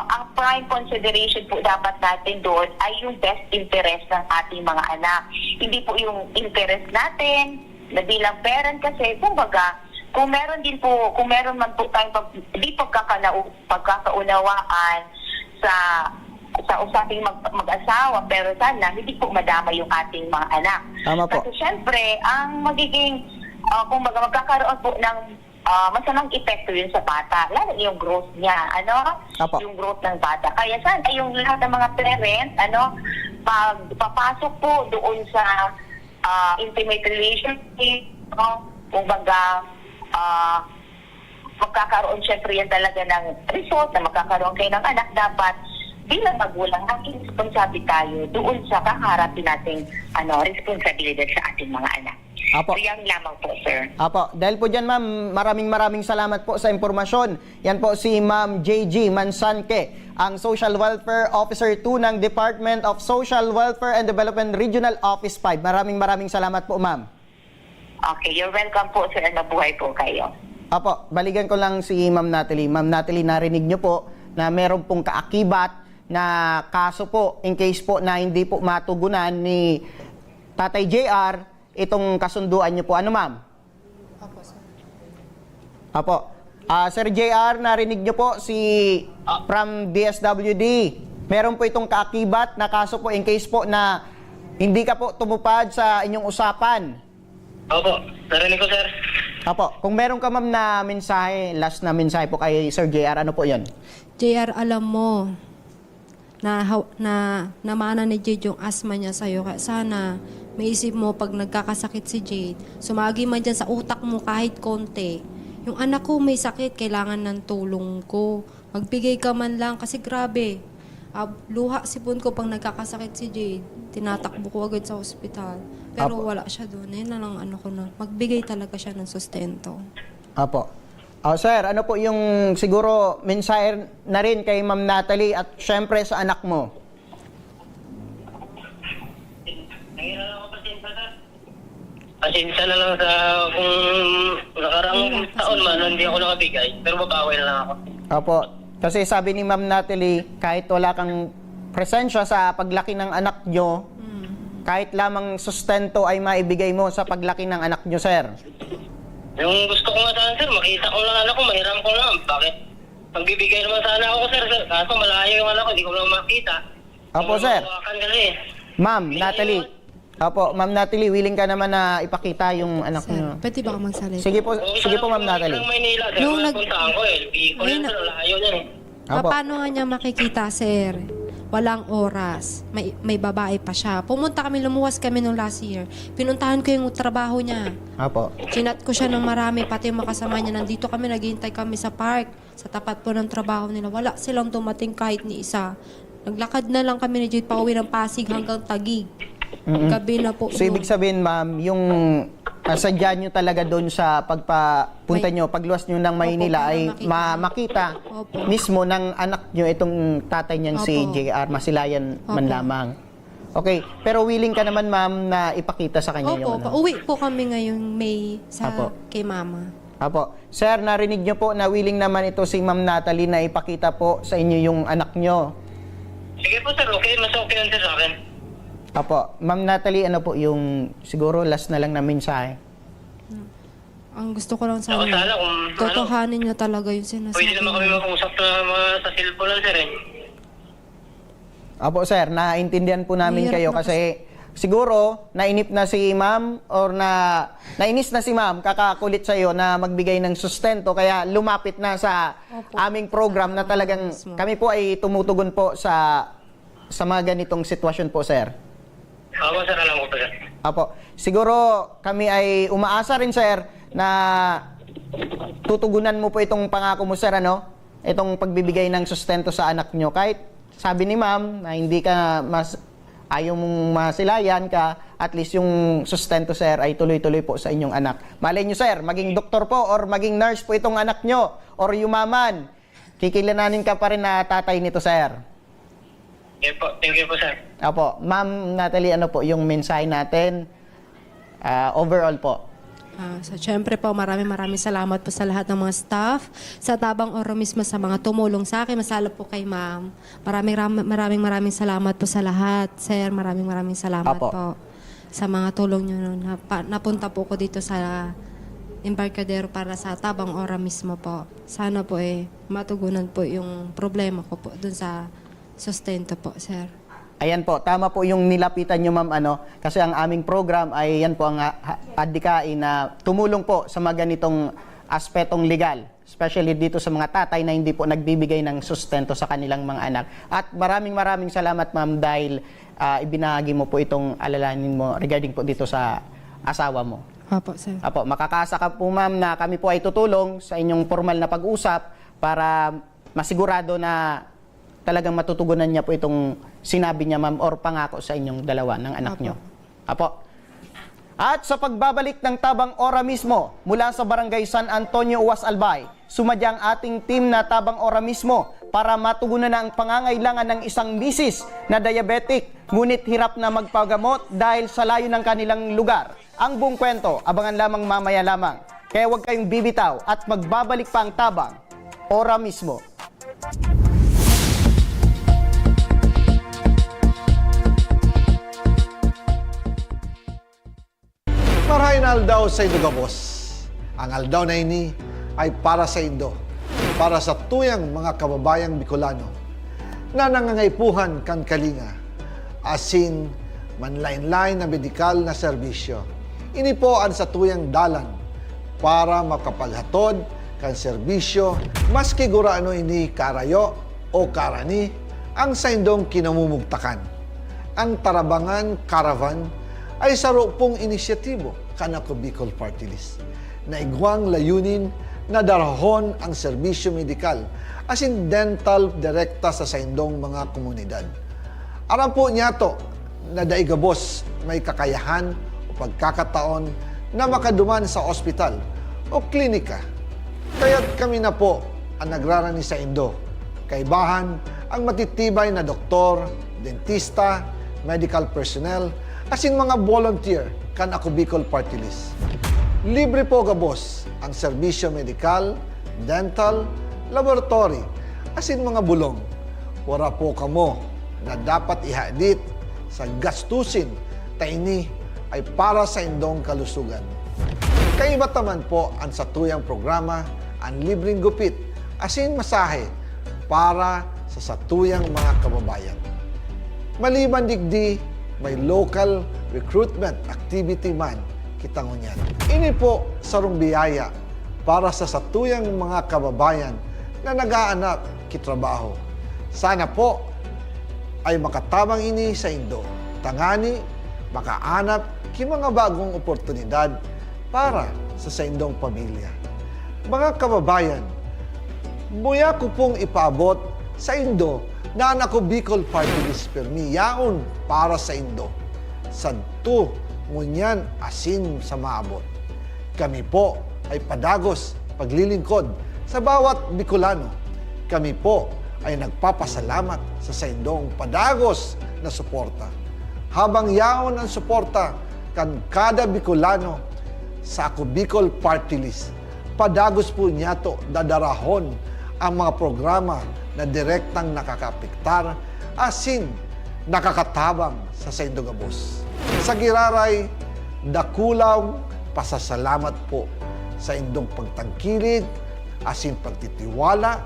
[SPEAKER 7] ang prime consideration po dapat natin doon ay yung best interest ng ating mga anak. Hindi po yung interest natin na bilang parent kasi kumbaga kung meron man po tayong hindi pagkakaunawaan sa usaping mag-asawa, pero sana hindi po madama yung ating mga anak.
[SPEAKER 4] Tama po.
[SPEAKER 7] Kasi syempre, ang magiging, magkakaroon po ng masamang epekto yun sa bata, lalo yung growth niya,
[SPEAKER 4] Apo.
[SPEAKER 7] yung growth ng bata. Kaya sana yung lahat ng mga parent, papasok po doon sa intimate relationship, magkakaroon syempre yan talaga ng result na magkakaroon kayo ng anak. Dapat bilang magulang, ang responsibility tayo doon sa kaharapin nating responsibilidad sa ating mga anak.
[SPEAKER 4] Apo.
[SPEAKER 7] So, yan lamang po, sir.
[SPEAKER 4] Apo, dahil po dyan ma'am, maraming salamat po sa impormasyon. Yan po si Ma'am JG Mansanque, ang Social Welfare Officer 2 ng Department of Social Welfare and Development Regional Office 5. Maraming salamat po ma'am.
[SPEAKER 7] Okay, you're welcome po, sir. Mabuhay po kayo.
[SPEAKER 4] Apo, balikan ko lang si Ma'am Natalie. Ma'am Natalie, narinig nyo po na meron pong kaakibat na kaso po in case po na hindi po matugunan ni Tatay JR itong kasunduan nyo po. Ano ma'am?
[SPEAKER 5] Opo, sir.
[SPEAKER 4] Apo. Sir JR, narinig nyo po si from DSWD. Meron po itong kaakibat na kaso po in case po na hindi ka po tumupad sa inyong usapan.
[SPEAKER 6] Opo, narinig ko, sir.
[SPEAKER 4] Apo, kung meron ka ma'am na mensahe, last na mensahe po kay Sir JR, ano po yun?
[SPEAKER 5] JR, alam mo na namana ni Jade yung asthma niya sa'yo. Kaya sana maisip mo pag nagkakasakit si Jade, sumagi man dyan sa utak mo kahit konti. Yung anak ko may sakit, kailangan ng tulong ko. Magbigay ka man lang kasi grabe. Luha sipon ko pag nagkakasakit si Jade. Tinatakbo ko agad sa ospital. Pero wala siya doon. Ayun na lang ano ko na. Magbigay talaga siya ng sustento.
[SPEAKER 4] Apo. Sir, ano po yung siguro mensahe na rin kay Ma'am Natalie at syempre sa anak mo?
[SPEAKER 6] Pasensya na lang sa kung nakaraang taon man hindi ako nakabigay, pero babawi na lang ako.
[SPEAKER 4] Apo. Kasi sabi ni Ma'am Natalie, kahit wala kang presensya sa paglaki ng anak nyo, kahit lamang sustento ay maibigay mo sa paglaki ng anak nyo, sir.
[SPEAKER 6] Yung gusto ko nga sana, sir, makita ko lang anak ko, mahiram ko lang. Bakit? Magbibigay naman sana ako, sir. Kaso malayo yung anak ko, di ko lang makita.
[SPEAKER 4] Apo, sir. Ma'am
[SPEAKER 6] Willing
[SPEAKER 4] Natalie. Apo, Ma'am Natalie, willing ka naman na ipakita yung anak
[SPEAKER 5] Sir,
[SPEAKER 4] nyo.
[SPEAKER 5] pwede ba ka magsalita?
[SPEAKER 4] Sige po Ma'am Natalie.
[SPEAKER 6] Maynila, sir.
[SPEAKER 5] Nung
[SPEAKER 6] Puntaan ko eh. Bicol
[SPEAKER 5] Ngayon
[SPEAKER 6] yun, sir. Layo yan eh.
[SPEAKER 4] Apo.
[SPEAKER 5] Paano nga niya makikita, sir? Walang oras. May babae pa siya. Pumunta kami, lumuwas kami nung last year. Pinuntahan ko yung trabaho niya.
[SPEAKER 4] Apo.
[SPEAKER 5] Chinat ko siya ng marami, pati yung makasama niya. Nandito kami, naghihintay kami sa park. Sa tapat po ng trabaho nila. Wala silang dumating kahit ni isa. Naglakad na lang kami ni Jade pauwi ng Pasig hanggang Taguig. Gabi na po.
[SPEAKER 4] So, ibig sabihin, ma'am, yung sadya nyo talaga doon sa pagpapunta nyo, pagluwas nyo ng Maynila
[SPEAKER 5] Opo,
[SPEAKER 4] ay
[SPEAKER 5] para
[SPEAKER 4] makita
[SPEAKER 5] Opo.
[SPEAKER 4] mismo ng anak nyo itong tatay niyang si
[SPEAKER 5] Opo.
[SPEAKER 4] JR, masilayan man
[SPEAKER 5] Opo.
[SPEAKER 4] lamang. Okay, pero willing ka naman, ma'am, na ipakita sa kanya yung
[SPEAKER 5] Opo,
[SPEAKER 4] ano?
[SPEAKER 5] pauwi po kami ngayong May
[SPEAKER 4] Opo.
[SPEAKER 5] kay Mama.
[SPEAKER 4] Apo. Sir, narinig nyo po na willing naman ito si Ma'am Natalie na ipakita po sa inyo yung anak nyo.
[SPEAKER 6] Sige po, sir. Okay, mas okay yan, sir, sa akin.
[SPEAKER 4] Apo. Ma'am Natalie, ano po yung siguro last na lang na mensahe?
[SPEAKER 5] Ang gusto ko lang
[SPEAKER 6] Ako
[SPEAKER 5] sana,
[SPEAKER 6] sana kung
[SPEAKER 5] totohanin niya talaga yung sinasabi
[SPEAKER 6] pwede naman kami
[SPEAKER 5] niya.
[SPEAKER 6] mag-usap na sa cellphone lang, sir eh.
[SPEAKER 4] Apo, sir, naintindihan po namin
[SPEAKER 5] Mahirap
[SPEAKER 4] kayo
[SPEAKER 5] na
[SPEAKER 4] kasi siguro nainip na si ma'am or nainis na si ma'am kakakulit sa iyo na magbigay ng sustento kaya lumapit na sa
[SPEAKER 5] Opo.
[SPEAKER 4] aming program na talagang
[SPEAKER 5] Mismo.
[SPEAKER 4] kami po ay tumutugon po sa mga ganitong sitwasyon po, sir.
[SPEAKER 6] Ako, sir, alam ko pa, sir.
[SPEAKER 4] Apo, siguro kami ay umaasa rin, sir, na tutugunan mo po itong pangako mo, sir, ano? Itong pagbibigay ng sustento sa anak nyo. Kahit sabi ni ma'am na hindi ka ayaw mong masilayan ka, at least yung sustento, sir, ay tuloy-tuloy po sa inyong anak. Malay nyo, sir, maging doktor po or maging nurse po itong anak nyo or yumaman. Kikilananin ka pa rin na tatay nito, sir.
[SPEAKER 6] Thank you po, sir.
[SPEAKER 4] Apo, Ma'am Natalie, ano po yung mensahe natin overall po?
[SPEAKER 5] So, syempre po, maraming salamat po sa lahat ng mga staff, sa Tabang Oro mismo sa mga tumulong sa akin, masala po kay ma'am. Maraming salamat po sa lahat. Sir, maraming salamat
[SPEAKER 4] Apo.
[SPEAKER 5] po sa mga tulong nyo. Napunta po ko dito sa Embarcadero para sa Tabang Oro mismo po. Sana po matugunan po yung problema ko po dun sa sustento po, sir.
[SPEAKER 4] Ayan po, tama po yung nilapitan nyo, ma'am, kasi ang aming program ay yan po ang adhikain na tumulong po sa mga ganitong aspetong legal, especially dito sa mga tatay na hindi po nagbibigay ng sustento sa kanilang mga anak. At maraming salamat, ma'am, dahil ibinahagi mo po itong alalahanin mo regarding po dito sa asawa mo.
[SPEAKER 5] Opo, sir.
[SPEAKER 4] Apo, makakasa ka po, ma'am, na kami po ay tutulong sa inyong formal na pag-usap para masigurado na talagang matutugunan niya po itong sinabi niya, ma'am, or pangako sa inyong dalawa ng anak
[SPEAKER 5] Apo.
[SPEAKER 4] niyo. Apo. At sa pagbabalik ng Tabang Ora mismo mula sa Barangay San Antonio, Uwas Albay, sumadya ang ating team na Tabang Ora mismo para matugunan na ang pangangailangan ng isang misis na diabetic ngunit hirap na magpagamot dahil sa layo ng kanilang lugar. Ang buong kwento, abangan lamang mamaya lamang. Kaya huwag kayong bibitaw at magbabalik pa ang Tabang Ora mismo.
[SPEAKER 8] Marahin aldaw sa Indogabos. Ang aldaw na ini ay para sa Indo, para sa tuyang mga kababayang Bicolano na nangangaipuhan kan kalinga, asin manlain-lain na medikal na serbisyo. Ini po ang sa tuyang dalan para makapaghatod kan serbisyo maski guraano ini karayo o karani ang sa Indong kinamumugtakan. Ang Tarabangan Caravan ay saro pong inisyatibo kanako Bicol Party List na igwang layunin na darahon ang serbisyo medikal asin dental direkta sa saindong mga komunidad. Aram po niya to na daigabos may kakayahan o pagkakataon na makaduman sa ospital o klinika. Kaya't kami na po ang nagrarani sa Indo. Kaibahan ang matitibay na doktor, dentista, medical personnel, asin mga volunteer kan ako Bicol Party List. Libre po gabos ang serbisyo medikal, dental, laboratory, asin mga bulong. Wala po kamo na dapat ihadit sa gastusin taini ay para sa indong kalusugan. Kaiba taman po ang satuyang programa ang libreng gupit, asin masahe para sa satuyang mga kababayan. Maliban digdi, may local recruitment activity man kitang unyan. Ini po sarong biyaya para sa satuyang mga kababayan na nag-aanap kitrabaho. Sana po ay makatabang ini sa Indo. Tangani, makaanap ki mga bagong oportunidad para sa Indong pamilya. Mga kababayan, buya ko pong ipaabot sa Indo na ako Bicol Party List permi yaon para sa Indo. Sadto ngunyan asin sa maabot. Kami po ay padagos paglilingkod sa bawat Bicolano. Kami po ay nagpapasalamat sa saindong padagos na suporta. Habang yaon ang suporta kan kada Bicolano sa ako Bicol Party List, padagos po niya to dadarahon ang mga programa na direktang nakakapiktar asin nakakatabang sa Indogabos. Sa giraray, dakulaw pasasalamat po sa indong pagtangkilig asin pagtitiwala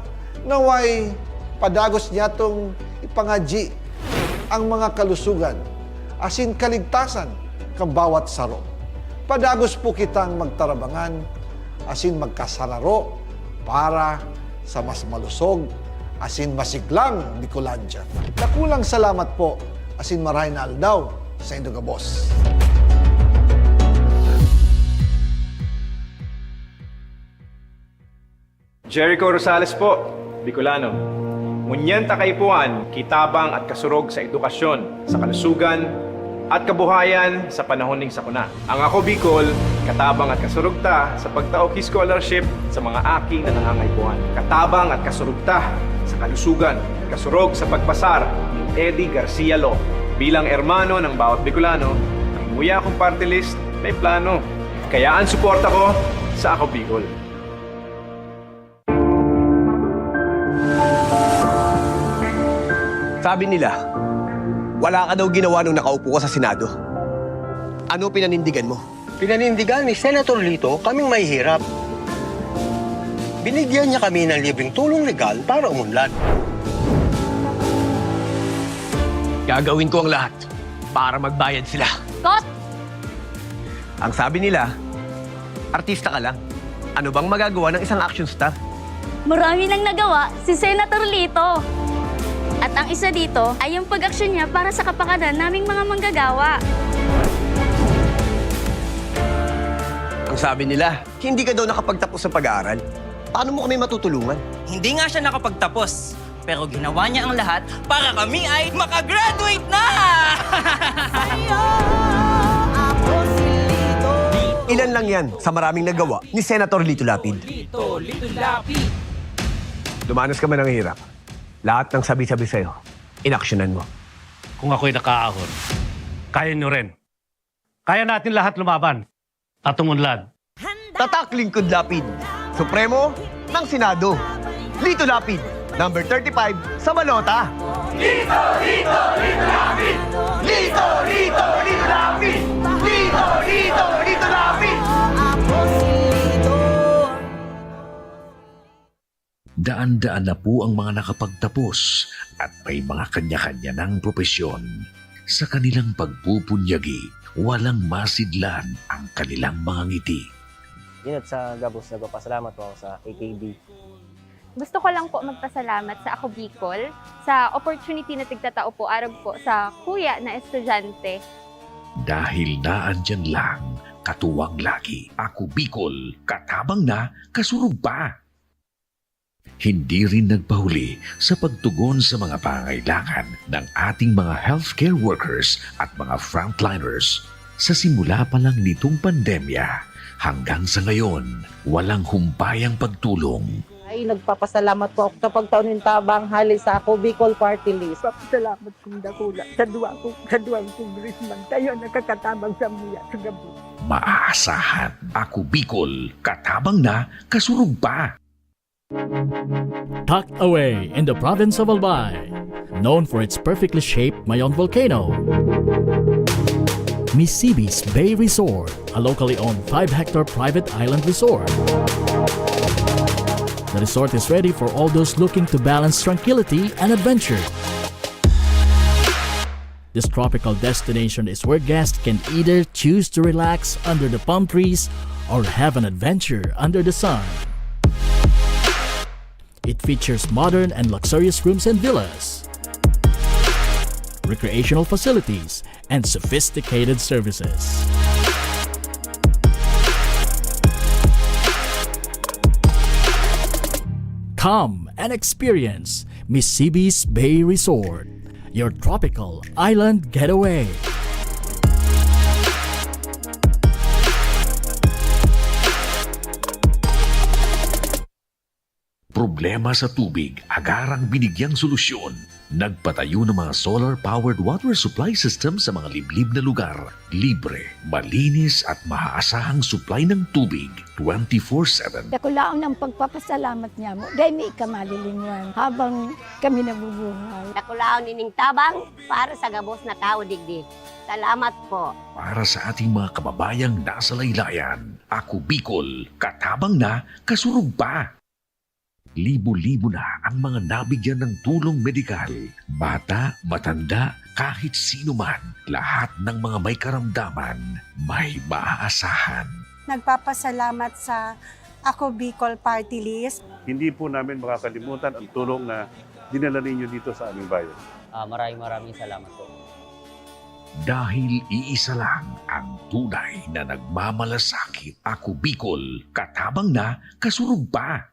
[SPEAKER 8] naway padagos niya tong ipangaji ang mga kalusugan asin kaligtasan kang bawat saro. Padagos po kitang magtarabangan asin magkasararo para sa mas malusog asin masiglang Bicolandia. Nakulang salamat po asin maray na aldaw sa Indogabos.
[SPEAKER 9] Jericho Rosales po, Bicolano. Ngunyan takaypuan, kitabang at kasurog sa edukasyon, sa kalusugan, at kabuhayan sa panahon ning sakuna. Ang ako Bicol, katabang at kasurog ta sa pagtaok scholarship sa mga aking nanangangaypuan. Katabang at kasurog ta sa kalusugan, kasurog sa pagpasar ni Eddie Garcia Lo. Bilang ermano ng bawat Bicolano, ang muya kong party list may plano. Kaya ang suporta ko sa ako Bicol.
[SPEAKER 10] Sabi nila, wala ka daw ginawa nung nakaupo ka sa Senado. Ano pinanindigan mo?
[SPEAKER 11] Pinanindigan ni Senator Lito kaming mahihirap. Binigyan niya kami ng libreng tulong legal para umunlad.
[SPEAKER 10] Gagawin ko ang lahat para magbayad sila.
[SPEAKER 12] Kot!
[SPEAKER 10] Ang sabi nila, artista ka lang. Ano bang magagawa ng isang action star?
[SPEAKER 12] Marami nang nagawa si Senator Lito. At ang isa dito ay yung pag-aksyon niya para sa kapakanan naming mga manggagawa.
[SPEAKER 10] Ang sabi nila, hindi ka daw nakapagtapos sa pag-aaral. Paano mo kami matutulungan?
[SPEAKER 13] Hindi nga siya nakapagtapos, pero ginawa niya ang lahat para kami ay makagraduate na!
[SPEAKER 10] Ilan lang yan sa maraming nagawa ni Senator Lito Lapid. Dumanas ka man ng hirap. Lahat ng sabi-sabi sa'yo, inaksyonan mo.
[SPEAKER 14] Kung ako'y nakaahon, kaya nyo rin. Kaya natin lahat lumaban at umunlad.
[SPEAKER 10] Tatak Lingkod Lapid, Supremo ng Senado. Lito Lapid, number 35 sa balota. Lito, Lito, Lito Lapid! Lito, Lito, Lito Lapid! Lito, Lito, Lito Lapid!
[SPEAKER 1] Daan-daan na po ang mga nakapagtapos at may mga kanya-kanya ng propesyon. Sa kanilang pagpupunyagi, walang masidlan ang kanilang mga ngiti.
[SPEAKER 6] Yun at sa Gabos, nagpapasalamat po ako sa AKB.
[SPEAKER 12] Gusto ko lang po magpasalamat sa Ako Bicol sa opportunity na tigtatao po arag po sa kuya na estudyante.
[SPEAKER 1] Dahil naandyan lang, katuwang lagi, Ako Bicol, katabang na, kasurog pa. Hindi rin nagpahuli sa pagtugon sa mga pangailangan ng ating mga healthcare workers at mga frontliners. Sa simula pa lang nitong pandemya, hanggang sa ngayon, walang humpayang pagtulong.
[SPEAKER 2] Ay, nagpapasalamat po ako sa pagtaunin tabang hali sa Ako Bicol Party List. Papasalamat kong dakula sa duwang congressman. Tayo nakakatabang sa muya sa gabi.
[SPEAKER 1] Maaasahan, Ako Bicol, katabang na, kasurog pa.
[SPEAKER 14] Tucked away in the province of Albay, known for its perfectly shaped Mayon volcano, Misibis Bay Resort, a locally owned 5-hectare private island resort. The resort is ready for all those looking to balance tranquility and adventure. This tropical destination is where guests can either choose to relax under the palm trees or have an adventure under the sun. It features modern and luxurious rooms and villas, recreational facilities, and sophisticated services. Come and experience Misibis Bay Resort, your tropical island getaway.
[SPEAKER 1] Problema sa tubig, agarang binigyang solusyon. Nagpatayo ng mga solar-powered water supply system sa mga liblib na lugar. Libre, malinis at maaasahang supply ng tubig 24/7.
[SPEAKER 2] Dakulaon ng pagpapasalamat niya mo. Dahil may ikamalilinwan habang kami nabubuhay.
[SPEAKER 12] Dakulaon nining tabang para sa Gabos na tao digdig. Salamat po.
[SPEAKER 1] Para sa ating mga kababayang nasa laylayan, Ako Bicol, katabang na, kasurog pa. Libo-libo na ang mga nabigyan ng tulong medikal. Bata, matanda, kahit sino man, lahat ng mga may karamdaman, may maaasahan.
[SPEAKER 2] Nagpapasalamat sa Ako Bicol Party List.
[SPEAKER 14] Hindi po namin makakalimutan ang tulong na dinala ninyo dito sa aming bayan.
[SPEAKER 6] Maraming salamat po.
[SPEAKER 1] Dahil iisa lang ang tunay na nagmamalasakit. Ako Bicol, katabang na, kasurog pa.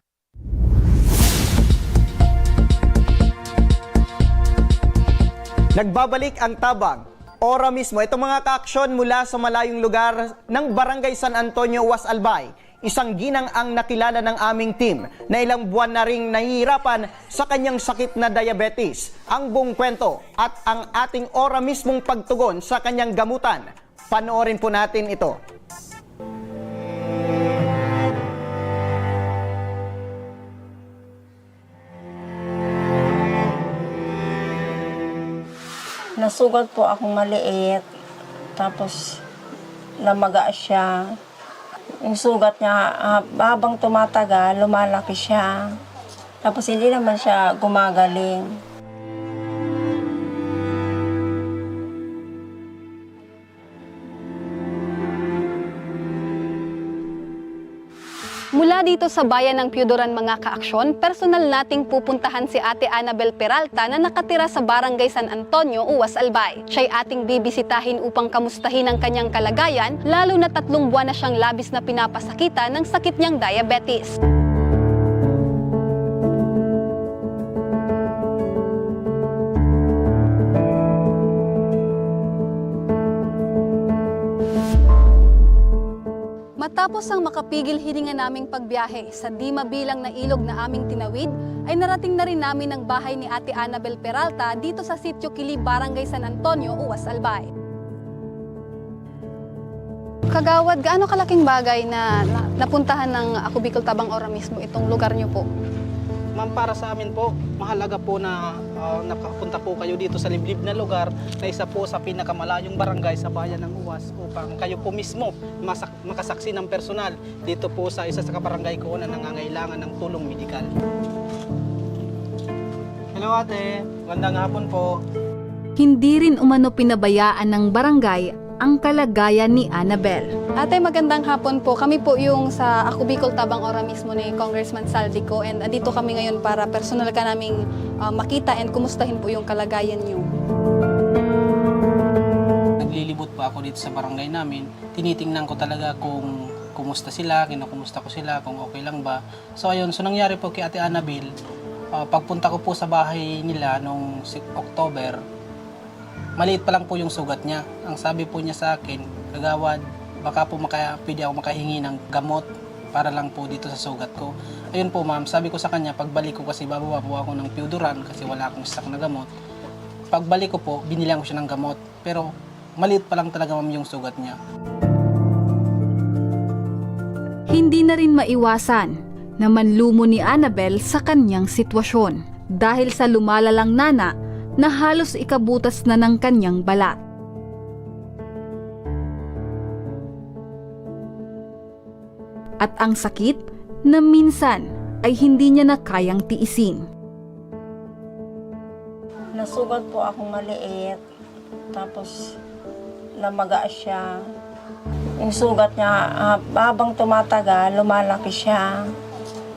[SPEAKER 4] Nagbabalik ang tabang. Ora mismo, itong mga kaaksyon mula sa malayong lugar ng Barangay San Antonio, Was Albay. Isang ginang ang nakilala ng aming team na ilang buwan na ring nahihirapan sa kanyang sakit na diabetes. Ang buong kwento at ang ating ora mismong pagtugon sa kanyang gamutan. Panoorin po natin ito.
[SPEAKER 2] Nasugat po akong maliit. Tapos namaga siya. Yung sugat niya, habang tumatagal, lumalaki siya. Tapos hindi naman siya gumagaling.
[SPEAKER 12] Mula dito sa bayan ng Piudoran mga kaaksyon, personal nating pupuntahan si Ate Annabel Peralta na nakatira sa Barangay San Antonio, Uwas Albay. Siya'y ating bibisitahin upang kamustahin ang kanyang kalagayan, lalo na 3 buwan na siyang labis na pinapasakitan ng sakit niyang diabetes. Matapos ang makapigil hininga naming pagbiyahe sa di mabilang na ilog na aming tinawid, ay narating na rin namin ang bahay ni Ate Annabel Peralta dito sa Sitio Kili, Barangay San Antonio, Uwas, Albay. Kagawad, gaano kalaking bagay na napuntahan ng Ako Bicol Tabang Ora mismo itong lugar niyo po?
[SPEAKER 13] Ma'am, para sa amin po, mahalaga po na nakapunta po kayo dito sa liblib na lugar na isa po sa pinakamalayong barangay sa bayan ng Uwas upang kayo po mismo makasaksi ng personal dito po sa isa sa kabarangay ko na nangangailangan ng tulong medikal. Hello ate, magandang hapon po.
[SPEAKER 12] Hindi rin umano pinabayaan ng barangay ang kalagayan ni Annabel. Ate, magandang hapon po. Kami po yung sa Ako Bicol Tabang Ora mismo ni Congressman Saldico, and andito kami ngayon para personal ka naming makita and kumustahin po yung kalagayan niyo.
[SPEAKER 13] Naglilibot po ako dito sa barangay namin. Tinitingnan ko talaga kung kumusta sila, kinukumusta ko sila, kung okay lang ba. So ayun, so nangyari po kay Ate Annabel, pagpunta ko po sa bahay nila noong October, maliit pa lang po yung sugat niya. Ang sabi po niya sa akin, kagawad, baka po pwede ako makahingi ng gamot para lang po dito sa sugat ko. Ayun po ma'am, sabi ko sa kanya, pagbalik ko kasi bababa po ako ng Pioduran kasi wala akong stock na gamot. Pagbalik ko po, binilang ko siya ng gamot. Pero maliit pa lang talaga ma'am yung sugat niya.
[SPEAKER 12] Hindi na rin maiwasan na manlumo ni Annabel sa kanyang sitwasyon dahil sa lumalalang nana na halos ikabutas na ng kanyang balat. At ang sakit na minsan ay hindi niya na kayang tiisin.
[SPEAKER 2] Nasugat po akong maliit, tapos namaga siya. Yung sugat niya, habang tumatagal, lumalaki siya.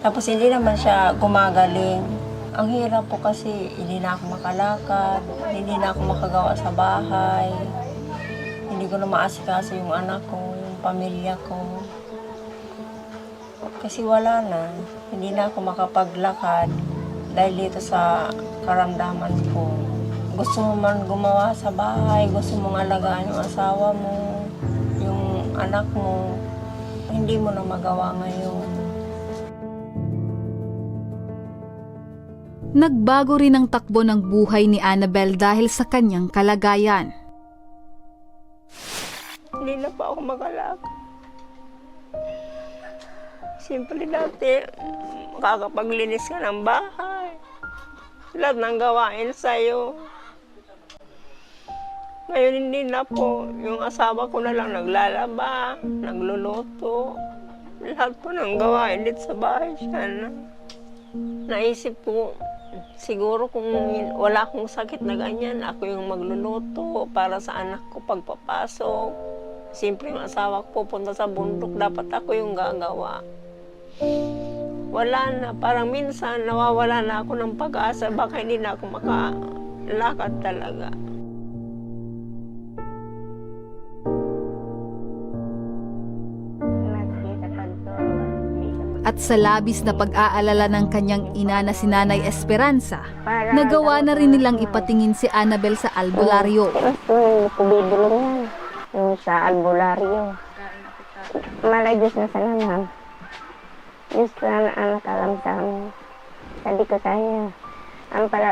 [SPEAKER 2] Tapos hindi naman siya gumagaling. Ang hirap po kasi hindi na ako makalakad, hindi na ako makagawa sa bahay. Hindi ko na maasikaso yung anak ko, yung pamilya ko. Kasi wala na, hindi na ako makapaglakad dahil dito sa karamdaman ko. Gusto mo man gumawa sa bahay, gusto mong alagaan yung asawa mo, yung anak mo, hindi mo na magawa ngayon.
[SPEAKER 12] Nagbago rin ang takbo ng buhay ni Annabel dahil sa kanyang kalagayan.
[SPEAKER 2] Hindi na pa ako makalakad. Siyempre dati, makakapaglinis ka ng bahay. Lahat ng gawain sa'yo. Ngayon hindi na po. Yung asawa ko na lang naglalaba, nagluluto. Lahat po ng gawain dito sa bahay siya na. Naisip ko, siguro kung wala akong sakit na ganyan, ako yung magluluto para sa anak ko pagpapasok. Siyempre yung asawa ko pupunta sa bundok, dapat ako yung gagawa. Wala na, parang minsan nawawala na ako ng pag-asa, baka hindi na ako makalakad talaga.
[SPEAKER 12] At sa labis na pag-aalala ng kanyang ina na si Nanay Esperanza, nagawa na rin nilang ipatingin si Annabel sa albularyo.
[SPEAKER 2] Kubibulong yan, yung sa albularyo. Malayos na sana, ma'am. Diyos ko na anak alam sa amin. Sabi ko sa kanya,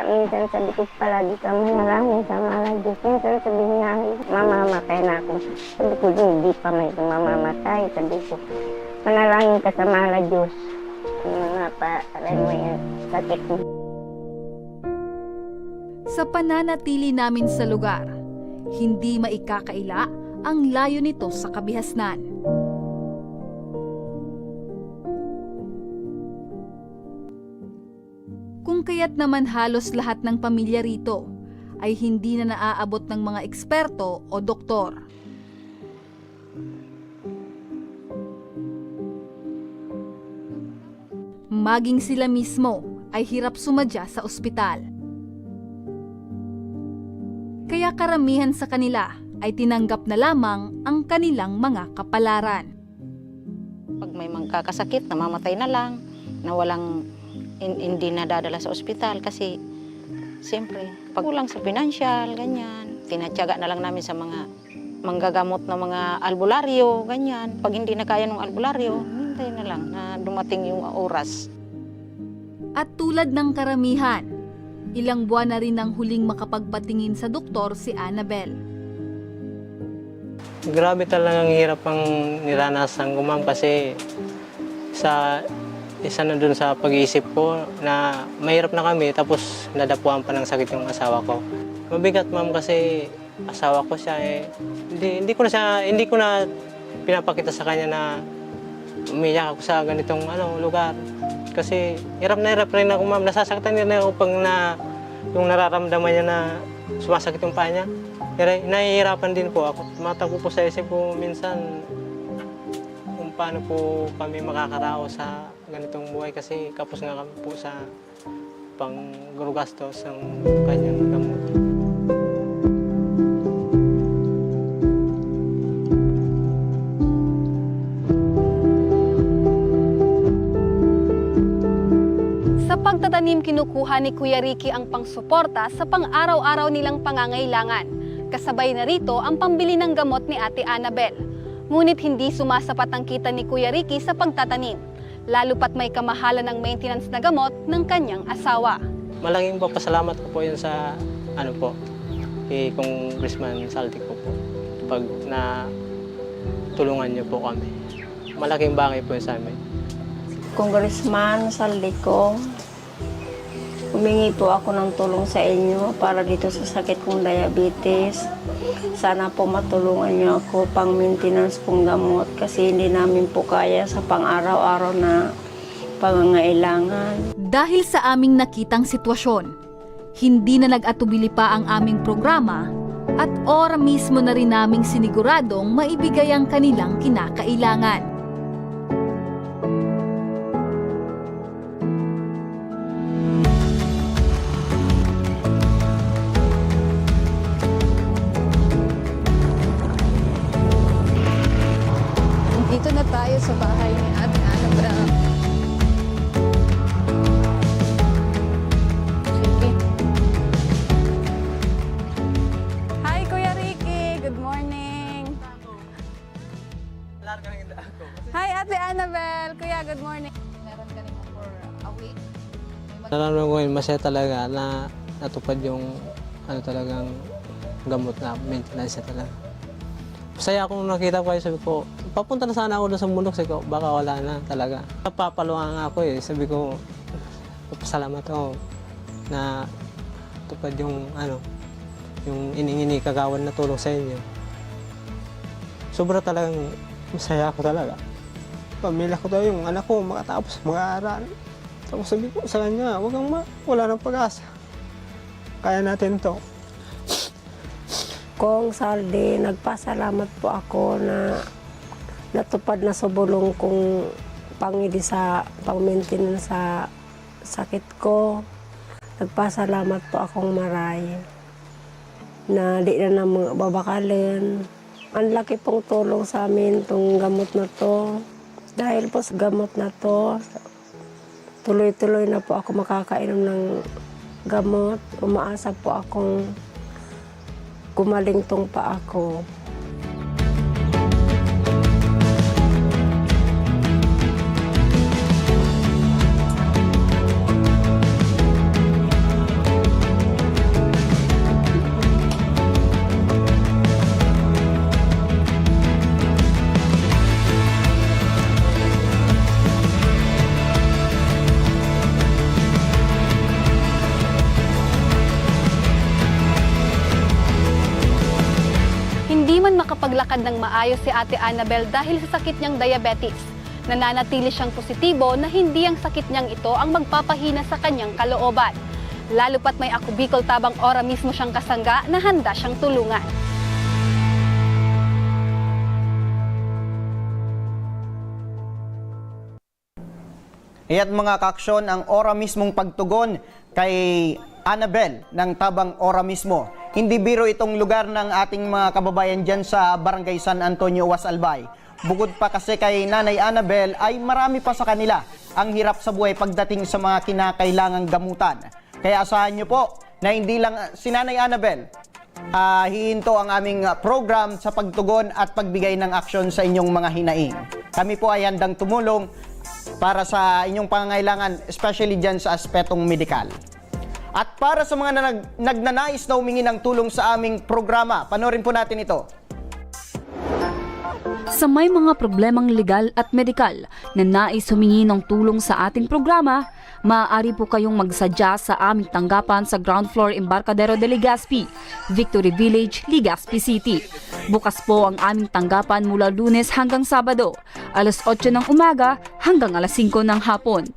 [SPEAKER 2] minsan sabi ko palagi ka manalangin sa mahal Diyos. Minsan sabi niya, mamamatay na ako. Sabi ko, hindi pa may mamamatay. Sabi ko, manalangin ka sa mahal Diyos. Alam mo yan, sakit mo.
[SPEAKER 12] Sa pananatili namin sa lugar, hindi maikakaila ang layo nito sa kabihasnan. Kung kaya't naman halos lahat ng pamilya rito ay hindi na naaabot ng mga eksperto o doktor. Maging sila mismo ay hirap sumadya sa ospital. Kaya karamihan sa kanila ay tinanggap na lamang ang kanilang mga kapalaran.
[SPEAKER 15] Pag may magkakasakit, namamatay na lang, na walang hindi nadadala sa ospital kasi siyempre, pag kulang sa pinansyal, ganyan, tinatyaga na lang namin sa mga manggagamot ng mga albularyo, ganyan. Pag hindi na kaya ng albularyo, hintay na lang na dumating yung oras.
[SPEAKER 16] At tulad ng karamihan, ilang buwan na rin ang huling makapagpatingin sa doktor si Annabel.
[SPEAKER 13] Grabe talagang hirap ang niranasan ko, ma'am, kasi isa na dun sa pag-iisip ko na mahirap na kami tapos nadapuan pa ng sakit yung asawa ko. Mabigat, ma'am, kasi asawa ko siya hindi ko na pinapakita sa kanya na umiyak ako sa ganitong lugar. Kasi hirap na hirap rin ako, ma'am. Nasasaktan din ako pag yung nararamdaman niya na sumasakit yung paa niya. Nahihirapan din po ako. Tumatakbo po sa isip ko minsan kung paano po kami makakarao sa ganitong buhay kasi kapos nga kami po sa panggagastos ng kanyang gamot.
[SPEAKER 12] Sa pagtatanim, kinukuha ni Kuya Ricky ang pangsuporta sa pang-araw-araw nilang pangangailangan. Kasabay na rito ang pambili ng gamot ni Ate Annabel. Ngunit hindi sumasapat ang kita ni Kuya Ricky sa pagtatanim, lalo pat may kamahalan ng maintenance na gamot ng kanyang asawa.
[SPEAKER 13] Malaking pasalamat ko po yun sa kay Congressman Saltico po pag na tulungan niyo po kami. Malaking bagay po yun sa amin.
[SPEAKER 2] Congressman Saldico, humingi po ako ng tulong sa inyo para dito sa sakit kong diabetes. Sana po matulungan niyo ako pang maintenance pong gamot kasi hindi namin po kaya sa pang-araw-araw na pangangailangan.
[SPEAKER 16] Dahil sa aming nakitang sitwasyon, hindi na nag-atubili pa ang aming programa at ora mismo na rin naming siniguradong maibigay ang kanilang kinakailangan.
[SPEAKER 12] Dito na tayo sa bahay ni Ate Annabel. Sige. Hi, Kuya Ricky. Good morning. Hi, Ate Annabel. Kuya, good morning. Meron ka rin for a week?
[SPEAKER 13] Nararamdaman ko yun, masaya talaga na natupad yung talagang gamot na maintenance talaga. Masaya akong nakita ko kayo, sabi ko, papunta na sana ako doon sa bundok, sabi ko, baka wala na talaga. Napapaluhan nga ako sabi ko, papasalamat ako na tupad yung yung ining-ini kagawan na tulong sa inyo. Sobra talagang masaya ako talaga. Pamilya ko daw yung anak ko makatapos mag-aaral. Tapos sabi ko sa kanya, wala nang pag-asa. Kaya natin to.
[SPEAKER 2] Kong Saldi, nagpasalamat po ako na natupad na sa bulong kong pangili sa pang-maintenance sa sakit ko. Nagpasalamat po akong maray na di na mga babakalin. Ang laki pong tulong sa amin itong gamot na to. Dahil po sa gamot na to, tuloy-tuloy na po ako makakainom ng gamot. Umaasa po akong gumaling tong paa ko.
[SPEAKER 12] Hindi man makapaglakad ng maayos si Ate Annabel dahil sa sakit niyang diabetes. Nananatili siyang positibo na hindi ang sakit niyang ito ang magpapahina sa kanyang kalooban. Lalo pat may Ako Bicol Tabang Ora mismo siyang kasangga na handa siyang tulungan.
[SPEAKER 4] Iya't mga kaaksyon, ang ora mismong pagtugon kay Annabel ng Tabang Ora mismo. Hindi biro itong lugar ng ating mga kababayan dyan sa Barangay San Antonio, Uwas Albay. Bukod pa kasi kay Nanay Annabel ay marami pa sa kanila ang hirap sa buhay pagdating sa mga kinakailangang gamutan. Kaya asahan nyo po na hindi lang si Nanay Annabel hihinto ang aming program sa pagtugon at pagbigay ng aksyon sa inyong mga hinaing. Kami po ay handang tumulong para sa inyong pangangailangan, especially dyan sa aspetong medikal. At para sa mga nagnanais na humingi ng tulong sa aming programa, panoorin po natin ito.
[SPEAKER 16] Sa may mga problemang legal at medikal na nais humingi ng tulong sa ating programa, maaari po kayong magsadya sa aming tanggapan sa ground floor Embarcadero de Legazpi, Victory Village, Legazpi City. Bukas po ang aming tanggapan mula Lunes hanggang Sabado, alas 8 ng umaga hanggang alas 5 ng hapon.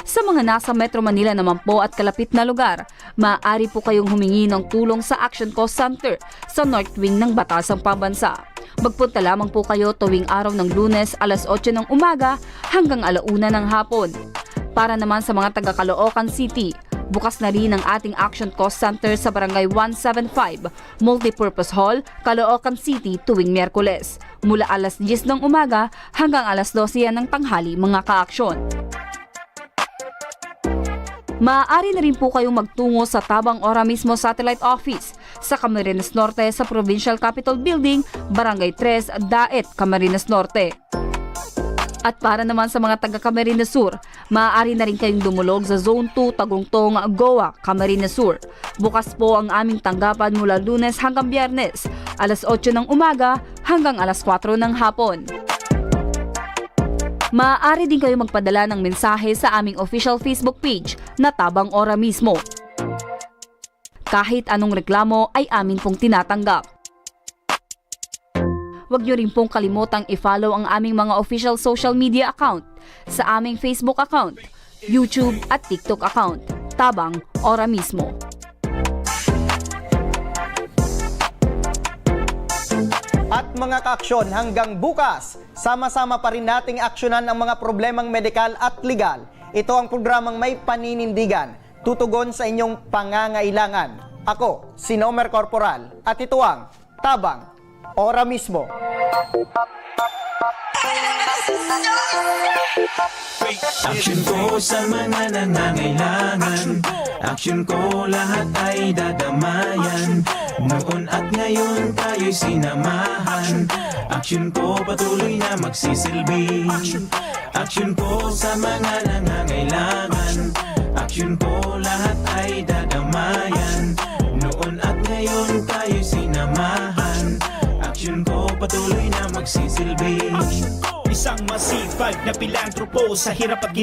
[SPEAKER 16] Sa mga nasa Metro Manila naman po at kalapit na lugar, maaari po kayong humingi ng tulong sa Action Cost Center sa North Wing ng Batasang Pambansa. Magpunta lamang po kayo tuwing araw ng Lunes alas 8 ng umaga hanggang alauna ng hapon. Para naman sa mga taga Caloocan City, bukas na rin ang ating Action Cost Center sa Barangay 175, Multipurpose Hall, Caloocan City tuwing Miyerkules, mula alas 10 ng umaga hanggang alas 12 ng tanghali mga ka-aksyon. Maaari na rin po kayong magtungo sa Tabang Ora mismo Satellite Office sa Camarines Norte sa Provincial Capitol Building, Barangay 3, Daet, Camarines Norte. At para naman sa mga taga Camarines Sur, maaari na rin kayong dumulog sa Zone 2, Tagungtong, Goa, Camarines Sur. Bukas po ang aming tanggapan mula Lunes hanggang Biyernes, alas 8 ng umaga hanggang alas 4 ng hapon. Maaari din kayo magpadala ng mensahe sa aming official Facebook page na Tabang Ora mismo. Kahit anong reklamo ay amin pong tinatanggap. Huwag niyo rin pong kalimutang i-follow ang aming mga official social media account sa aming Facebook account, YouTube at TikTok account, Tabang Ora mismo.
[SPEAKER 4] At mga kaaksyon, hanggang bukas, sama-sama pa rin nating aksyonan ang mga problemang medikal at legal. Ito ang programang may paninindigan, tutugon sa inyong pangangailangan. Ako, si Nomer Corporal, at ito ang Tabang Ora mismo.
[SPEAKER 17] Action ko sa mga nangangailangan, action ko lahat ay dadamayan. Noon at ngayon tayo'y sinamahan, action ko patuloy na magsisilbi. Action ko sa mga nangangailangan, action ko lahat ay dadamayan. Noon at ngayon tayo'y sinamahan, action ko patuloy na magsisilbi.
[SPEAKER 18] Isang masipag na pilantropo sa hirap at